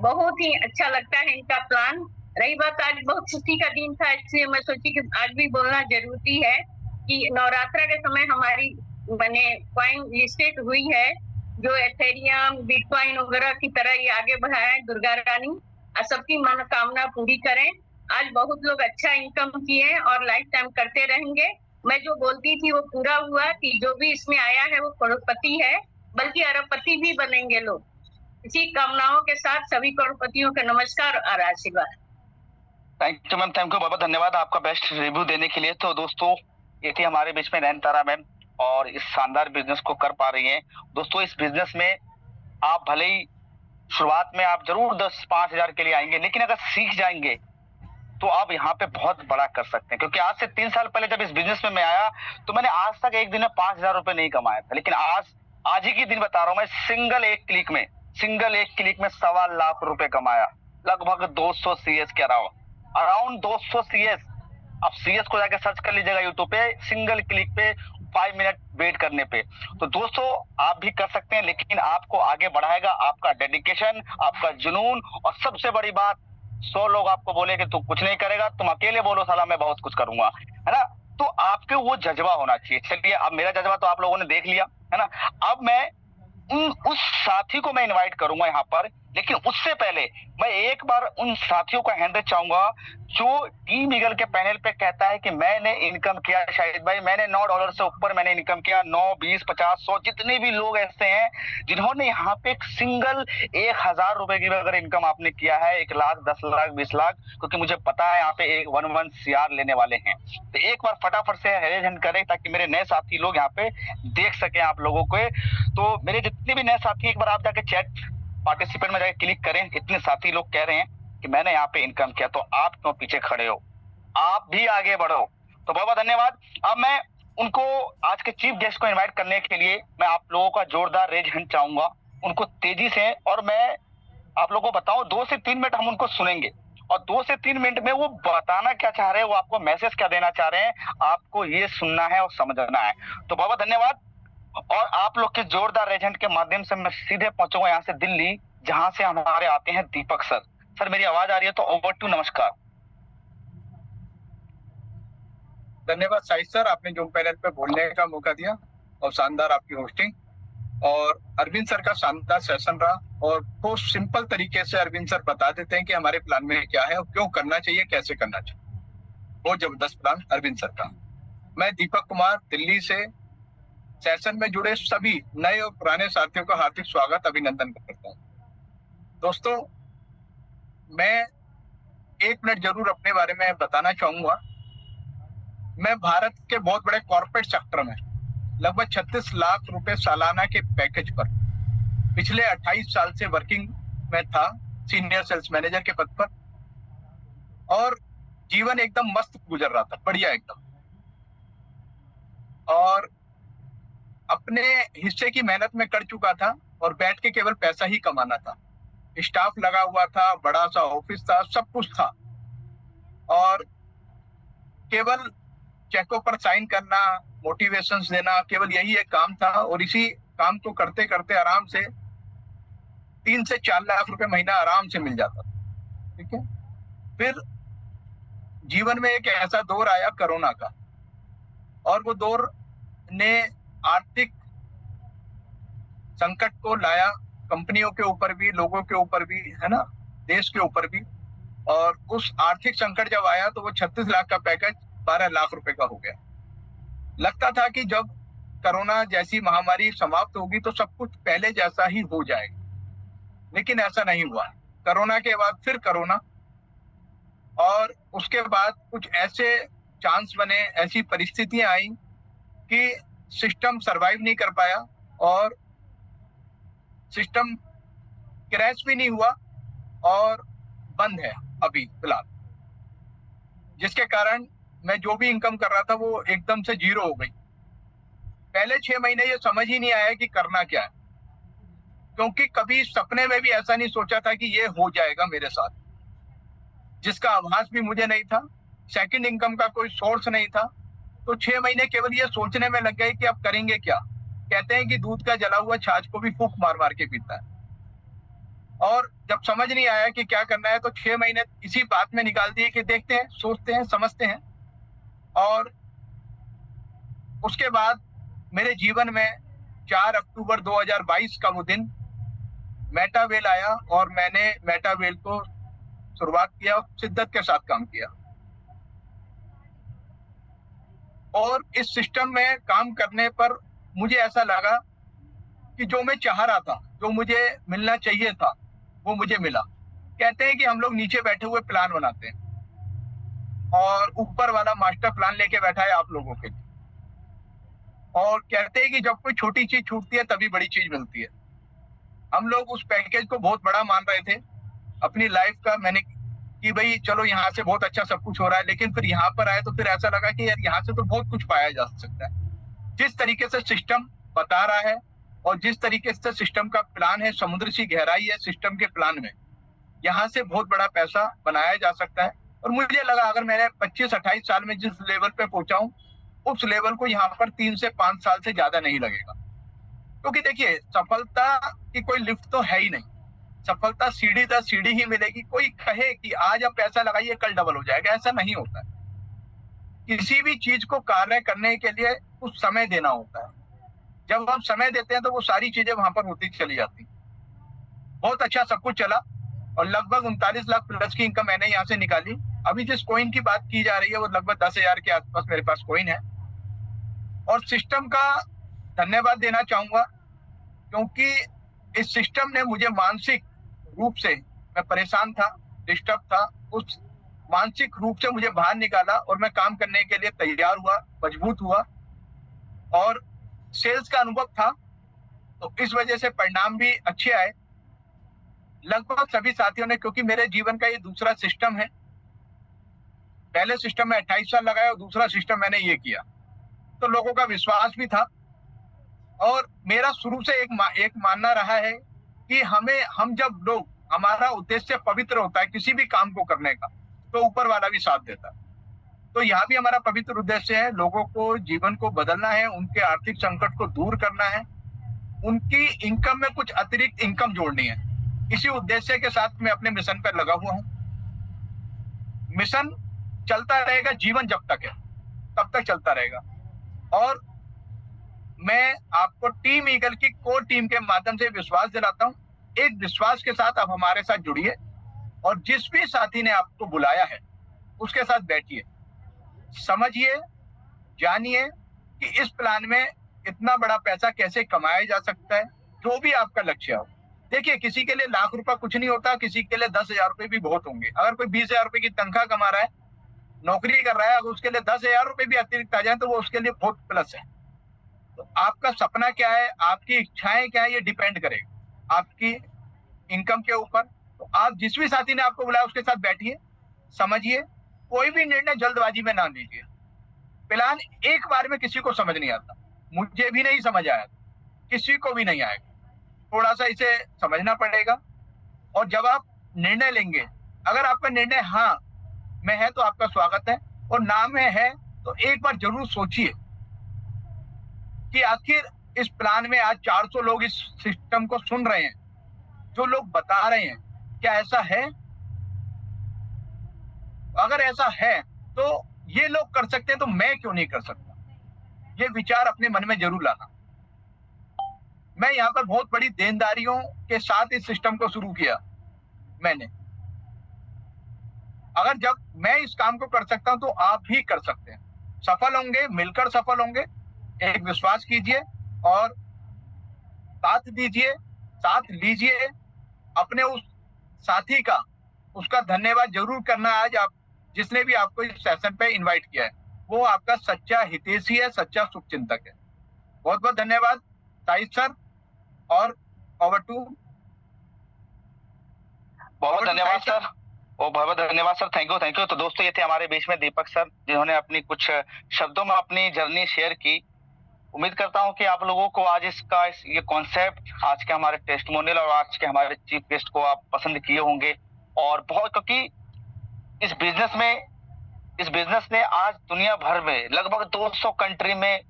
बहुत ही अच्छा लगता है इनका प्लान। रही बात, आज बहुत खुशी का दिन था, इसलिए मैं सोची कि आज भी बोलना जरूरी है कि नवरात्रा के समय हमारी मैंने कॉइन लिस्टेड हुई है, जो एथेरियम, बिटकॉइन वगैरह की तरह ये आगे बढ़ाए। दुर्गा रानी सबकी मनोकामना पूरी करें। आज बहुत लोग अच्छा इनकम किए और लाइफ टाइम करते रहेंगे। मैं जो बोलती थी वो पूरा हुआ कि जो भी इसमें आया है वो करोड़पति है, बल्कि अरबपति भी बनेंगे लोग। इसी कामनाओं के साथ सभी करोड़पतियों का नमस्कार और आशीर्वाद। Thank you ma'am, thank you, बहुत धन्यवाद आपका बेस्ट रिव्यू देने के लिए। तो दोस्तों ये थी हमारे बीच में नयनतारा मैम और इस शानदार बिजनेस को कर पा रही हैं। दोस्तों इस बिजनेस में आप भले ही शुरुआत में आप जरूर 10-5 हजार के लिए आएंगे, लेकिन अगर सीख जाएंगे तो आप यहाँ पे बहुत बड़ा कर सकते हैं। क्योंकि आज से 3 साल पहले जब इस बिजनेस में मैं आया तो मैंने आज तक एक दिन में 5,000 रुपए नहीं कमाया था, लेकिन आज ही के दिन बता रहा हूँ मैं, सिंगल एक क्लिक में 1.25 लाख रुपए कमाया, लगभग 200 CS के अराउंड 200 CS। अब CS को जाके सर्च कर लीजिएगा यूट्यूब पे, सिंगल क्लिक पे 5 मिनट वेट करने पे। तो दोस्तों आप भी कर सकते हैं, लेकिन आपको आगे बढ़ाएगा आपका डेडिकेशन, आपका जुनून, और सबसे बड़ी बात 100 लोग आपको बोले कि तू कुछ नहीं करेगा, तुम अकेले बोलो साला मैं बहुत कुछ करूंगा, है ना। तो आपके वो जज्बा होना चाहिए। चलिए अब मेरा जज्बा तो आप लोगों ने देख लिया, है ना। अब मैं उस साथी को मैं इनवाइट करूंगा यहाँ पर, लेकिन उससे पहले मैं एक बार उन साथियों का हैंड चाहूंगा जो टीम ईगल के पैनल पे कहता है कि मैंने इनकम किया, शाहिद भाई मैंने $9 से ऊपर मैंने इनकम किया, 9, 20, 50, 100, जितने भी लोग ऐसे हैं जिन्होंने यहाँ पे एक सिंगल 1,000 रुपए की अगर इनकम आपने किया है, 1 लाख, 10 लाख, 20 लाख, क्योंकि मुझे पता है यहाँ पे 1 CR लेने वाले हैं। तो एक बार फटाफट से रेज हैंड करें ताकि मेरे नए साथी लोग यहाँ पे देख सके आप लोगों को। तो मेरे जितने भी नए साथी, एक बार आप जाके चैट पार्टिसिपेंट में जाके क्लिक करें। इतने साथी लोग कह रहे हैं कि मैंने यहाँ पे इनकम किया, तो आप क्यों पीछे खड़े हो, आप भी आगे बढ़ो। तो बहुत बहुत धन्यवाद। अब मैं उनको आज के चीफ गेस्ट को इनवाइट करने के लिए मैं आप लोगों का जोरदार रेज हैंड चाहूंगा, उनको तेजी से, और मैं आप लोगों को बताऊं 2 से 3 मिनट हम उनको सुनेंगे और 2 से 3 मिनट में वो बताना क्या चाह रहे हैं, वो आपको मैसेज क्या देना चाह रहे हैं, आपको ये सुनना है और समझना है। तो बहुत बहुत धन्यवाद। और आप लोग के जोरदार रेज हैंड के माध्यम से मैं सीधे पहुंचूंगा यहाँ से दिल्ली, जहां से हमारे आते हैं दीपक सर। सर मेरी आवाज आ रही है तो ओवर टू, नमस्कार। धन्यवाद शाहिद सर, आपने जूम पैनल पे बोलने का मौका दिया और शानदार आपकी होस्टिंग, और अरविंद सर का शानदार सेशन रहा। और बहुत सिंपल तरीके से अरविंद सर बता देते हैं कि हमारे प्लान में क्या है और क्यों करना चाहिए, कैसे करना चाहिए। बहुत जबरदस्त प्लान अरविंद सर का। मैं दीपक कुमार दिल्ली से सेशन में जुड़े सभी नए और पुराने साथियों का हार्दिक स्वागत, अभिनंदन करता हूँ। दोस्तों मैं 1 मिनट जरूर अपने बारे में बताना चाहूंगा। मैं भारत के बहुत बड़े कॉर्पोरेट सेक्टर में लगभग 36 लाख रुपए सालाना के पैकेज पर पिछले 28 साल से वर्किंग में था, सीनियर सेल्स मैनेजर के पद पर, और जीवन एकदम मस्त गुजर रहा था, बढ़िया एकदम। और अपने हिस्से की मेहनत में कर चुका था और बैठ के केवल पैसा ही कमाना था। स्टाफ लगा हुआ था, बड़ा सा ऑफिस था, सब कुछ था, और केवल चेकों पर साइन करना, मोटिवेशंस देना, केवल यही एक काम था। और इसी काम को करते करते आराम से 3 से 4 लाख रुपए महीना आराम से मिल जाता था। ठीक है। फिर जीवन में एक ऐसा दौर आया कोरोना का, और वो दौर ने आर्थिक संकट को लाया कंपनियों के ऊपर भी, लोगों के ऊपर भी, है ना, देश के ऊपर भी। और उस आर्थिक संकट जब आया तो वो 36 लाख का पैकेज 12 लाख रुपए का हो गया। लगता था कि जब कोरोना जैसी महामारी समाप्त होगी तो सब कुछ पहले जैसा ही हो जाएगा, लेकिन ऐसा नहीं हुआ। कोरोना के बाद फिर कोरोना, और उसके बाद कुछ ऐसे चांस बने, ऐसी परिस्थितियां आई कि सिस्टम सरवाइव नहीं कर पाया, और सिस्टम क्रैश भी नहीं हुआ और बंद है अभी फिलहाल, जिसके कारण मैं जो भी इनकम कर रहा था वो एकदम से जीरो हो गई। पहले 6 महीने ये समझ ही नहीं आया कि करना क्या है, क्योंकि कभी सपने में भी ऐसा नहीं सोचा था कि ये हो जाएगा मेरे साथ, जिसका आभास भी मुझे नहीं था। सेकंड इनकम का कोई सोर्स नहीं था। तो 6 महीने केवल ये सोचने में लग गए कि अब करेंगे क्या। कहते हैं कि दूध का जला हुआ छाछ को भी फूंक मार मार के पीता है। और जब समझ नहीं आया कि क्या करना है तो 6 महीने इसी बात में निकाल दिए कि देखते हैं, सोचते हैं, समझते हैं। और उसके बाद मेरे जीवन में 4 अक्टूबर 2022 का वो दिन मेटावेल आया, और मैंने मेटावेल को शुरुआत किया और शिद्दत के साथ काम किया। और इस सिस्टम में काम करने पर मुझे ऐसा लगा कि जो मैं चाह रहा था, जो मुझे मिलना चाहिए था, वो मुझे मिला। कहते हैं कि हम लोग नीचे बैठे हुए प्लान बनाते हैं और ऊपर वाला मास्टर प्लान लेके बैठा है आप लोगों के लिए। और कहते हैं कि जब कोई छोटी चीज छूटती है तभी बड़ी चीज मिलती है। हम लोग उस पैकेज को बहुत बड़ा मान रहे थे अपनी लाइफ का। मैंने कि भाई चलो यहाँ से बहुत अच्छा सब कुछ हो रहा है, लेकिन फिर यहाँ पर आए तो फिर ऐसा लगा कि यार यहाँ से तो बहुत कुछ पाया जा सकता है। जिस तरीके से सिस्टम बता रहा है और जिस तरीके से सिस्टम का प्लान है, समुद्र सी गहराई है सिस्टम के प्लान में, यहाँ से बहुत बड़ा पैसा बनाया जा सकता है। और मुझे लगा अगर मैंने 25-28 साल में जिस लेवल पे पहुंचा हूँ, उस लेवल को यहाँ पर 3 से 5 साल से ज्यादा नहीं लगेगा। क्योंकि देखिए, सफलता की कोई लिफ्ट तो है ही नहीं। सफलता सीढ़ी दर सीढ़ी ही मिलेगी। कोई कहे कि आज आप पैसा लगाइए कल डबल हो जाएगा, ऐसा नहीं होता है। किसी भी चीज को कार्य करने के लिए कुछ समय देना होता है। जब हम समय देते हैं तो वो सारी चीजें वहां पर होती चली जाती। बहुत अच्छा सब कुछ चला और लगभग 39 लाख प्लस की इनकम मैंने यहाँ से निकाली। अभी जिस कॉइन की बात की जा रही है वो लगभग 10,000 के आसपास मेरे पास कॉइन है। और सिस्टम का धन्यवाद देना चाहूंगा, क्योंकि इस सिस्टम ने मुझे मानसिक रूप से, मैं परेशान था, डिस्टर्ब था, उस मानसिक रूप से मुझे बाहर निकाला और मैं काम करने के लिए तैयार हुआ, मजबूत हुआ। और सेल्स का अनुभव था तो इस वजह से परिणाम भी अच्छे आए लगभग सभी साथियों ने। क्योंकि मेरे जीवन का ये दूसरा सिस्टम है। पहले सिस्टम में 28 साल लगाया और दूसरा सिस्टम मैंने ये किया, तो लोगों का विश्वास भी था। और मेरा शुरू से एक मानना रहा है कि हम जब लोग, हमारा उद्देश्य पवित्र होता है किसी भी काम को करने का, तो ऊपर वाला भी साथ देता है। तो यहाँ भी हमारा पवित्र उद्देश्य है, लोगों को, जीवन को बदलना है, उनके आर्थिक संकट को दूर करना है, उनकी इनकम में कुछ अतिरिक्त इनकम जोड़नी है। इसी उद्देश्य के साथ मैं अपने मिशन पर लगा हुआ हूँ। मिशन चलता रहेगा, जीवन जब तक है तब तक चलता रहेगा। और मैं आपको टीम ईगल की कोर टीम के माध्यम से विश्वास दिलाता हूँ। एक विश्वास के साथ आप हमारे साथ जुड़िए और जिस भी साथी ने आपको बुलाया है उसके साथ बैठिए, समझिए, जानिए कि इस प्लान में इतना बड़ा पैसा कैसे कमाया जा सकता है। जो भी आपका लक्ष्य हो, देखिए, किसी के लिए लाख रुपए कुछ नहीं होता, किसी के लिए 10,000 रुपए भी बहुत होंगे। अगर कोई 20,000 रुपए की तनख्वाह कमा रहा है, नौकरी कर रहा है, अगर उसके लिए 10,000 रुपए भी अतिरिक्त आ जाए तो वो उसके लिए बहुत प्लस है। तो आपका सपना क्या है, आपकी इच्छाएं क्या है, ये डिपेंड करेगा आपकी इनकम के ऊपर। तो आप जिस भी साथी ने आपको बुलाया उसके साथ बैठिए, समझिए, कोई भी निर्णय जल्दबाजी में ना लीजिए। प्लान एक बार में किसी को समझ नहीं आता, मुझे भी नहीं समझ आया, किसी को भी नहीं आएगा। थोड़ा सा इसे समझना पड़ेगा। और जब आप निर्णय लेंगे, अगर आपका निर्णय हाँ में है तो आपका स्वागत है, और ना में है तो एक बार जरूर सोचिए कि आखिर इस प्लान में आज 400 लोग इस सिस्टम को सुन रहे हैं, जो लोग बता रहे हैं, क्या ऐसा है? अगर ऐसा है तो ये लोग कर सकते हैं तो मैं क्यों नहीं कर सकता? ये विचार अपने मन में जरूर लाना। मैं यहाँ पर बहुत बड़ी देनदारियों के साथ इस सिस्टम को शुरू किया मैंने। अगर जब मैं इस काम को कर सकता हूं तो आप भी कर सकते हैं। सफल होंगे, मिलकर सफल होंगे। एक विश्वास कीजिए और साथ दीजिए, साथ लीजिए। अपने उस साथी का, उसका धन्यवाद जरूर करना आज आप जिसने भी आपको इस सेशन पे इनवाइट किया है। वो आपका सच्चा हितैषी है, सच्चा शुभचिंतक है। बहुत बहुत धन्यवाद साहिद सर। और ओवर टू। बहुत धन्यवाद सर, और बहुत बहुत धन्यवाद sir. Thank you, thank you. तो दोस्तों, ये थे हमारे बीच में दीपक सर, जिन्होंने अपनी कुछ शब्दों में अपनी जर्नी शेयर की। उम्मीद करता हूं कि आप लोगों को आज ये कॉन्सेप्ट, आज के हमारे टेस्टिमोनियल और आज के हमारे चीफ गेस्ट को आप पसंद किए होंगे। और बहुत, क्योंकि इस बिजनेस ने आज दुनिया भर में लगभग 200 कंट्री में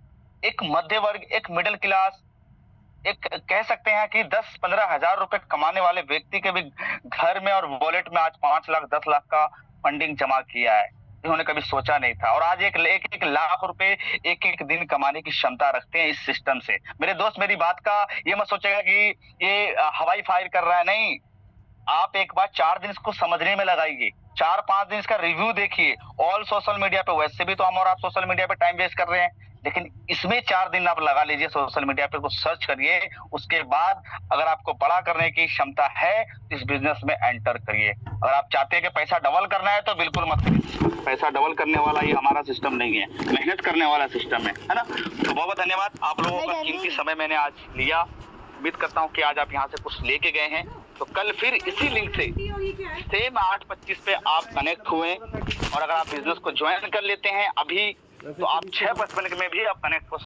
एक मध्य वर्ग, एक मिडिल क्लास, एक कह सकते हैं कि 10-15 हजार रुपए कमाने वाले व्यक्ति के भी घर में और वॉलेट में आज 5 लाख 10 लाख का फंडिंग जमा किया है, जिन्होंने कभी सोचा नहीं था। और आज एक लाख रुपए एक दिन कमाने की क्षमता रखते हैं इस सिस्टम से। मेरे दोस्त, मेरी बात का ये मत सोचेगा कि ये हवाई फायर कर रहा है, नहीं। आप एक बार 4 दिन इसको समझने में लगाइए, 4-5 दिन इसका रिव्यू देखिए। ऑल सोशल मीडिया पे, वैसे भी तो हम और आप सोशल मीडिया पे टाइम वेस्ट कर रहे हैं, लेकिन इसमें 4 दिन आप लगा लीजिए, सोशल मीडिया पे कुछ सर्च करिए। उसके बाद अगर आपको बड़ा करने की क्षमता है तो इस बिजनेस में एंटर करिए। अगर आप चाहते हैं कि पैसा डबल करना है तो बिल्कुल मत करिए। पैसा डबल करने वाला ये हमारा सिस्टम नहीं है, मेहनत करने वाला सिस्टम है ना। तो बहुत बहुत धन्यवाद आप लोगों का कीमती समय मैंने आज लिया। उम्मीद करता हूँ कि आज आप यहाँ से कुछ लेके गए हैं। तो कल फिर इसी लिंक से सेम 8:25 पे आप कनेक्ट हुए, और अगर आप बिजनेस को ज्वाइन कर लेते हैं अभी, तो आप 6:55 में भी आप कनेक्ट हो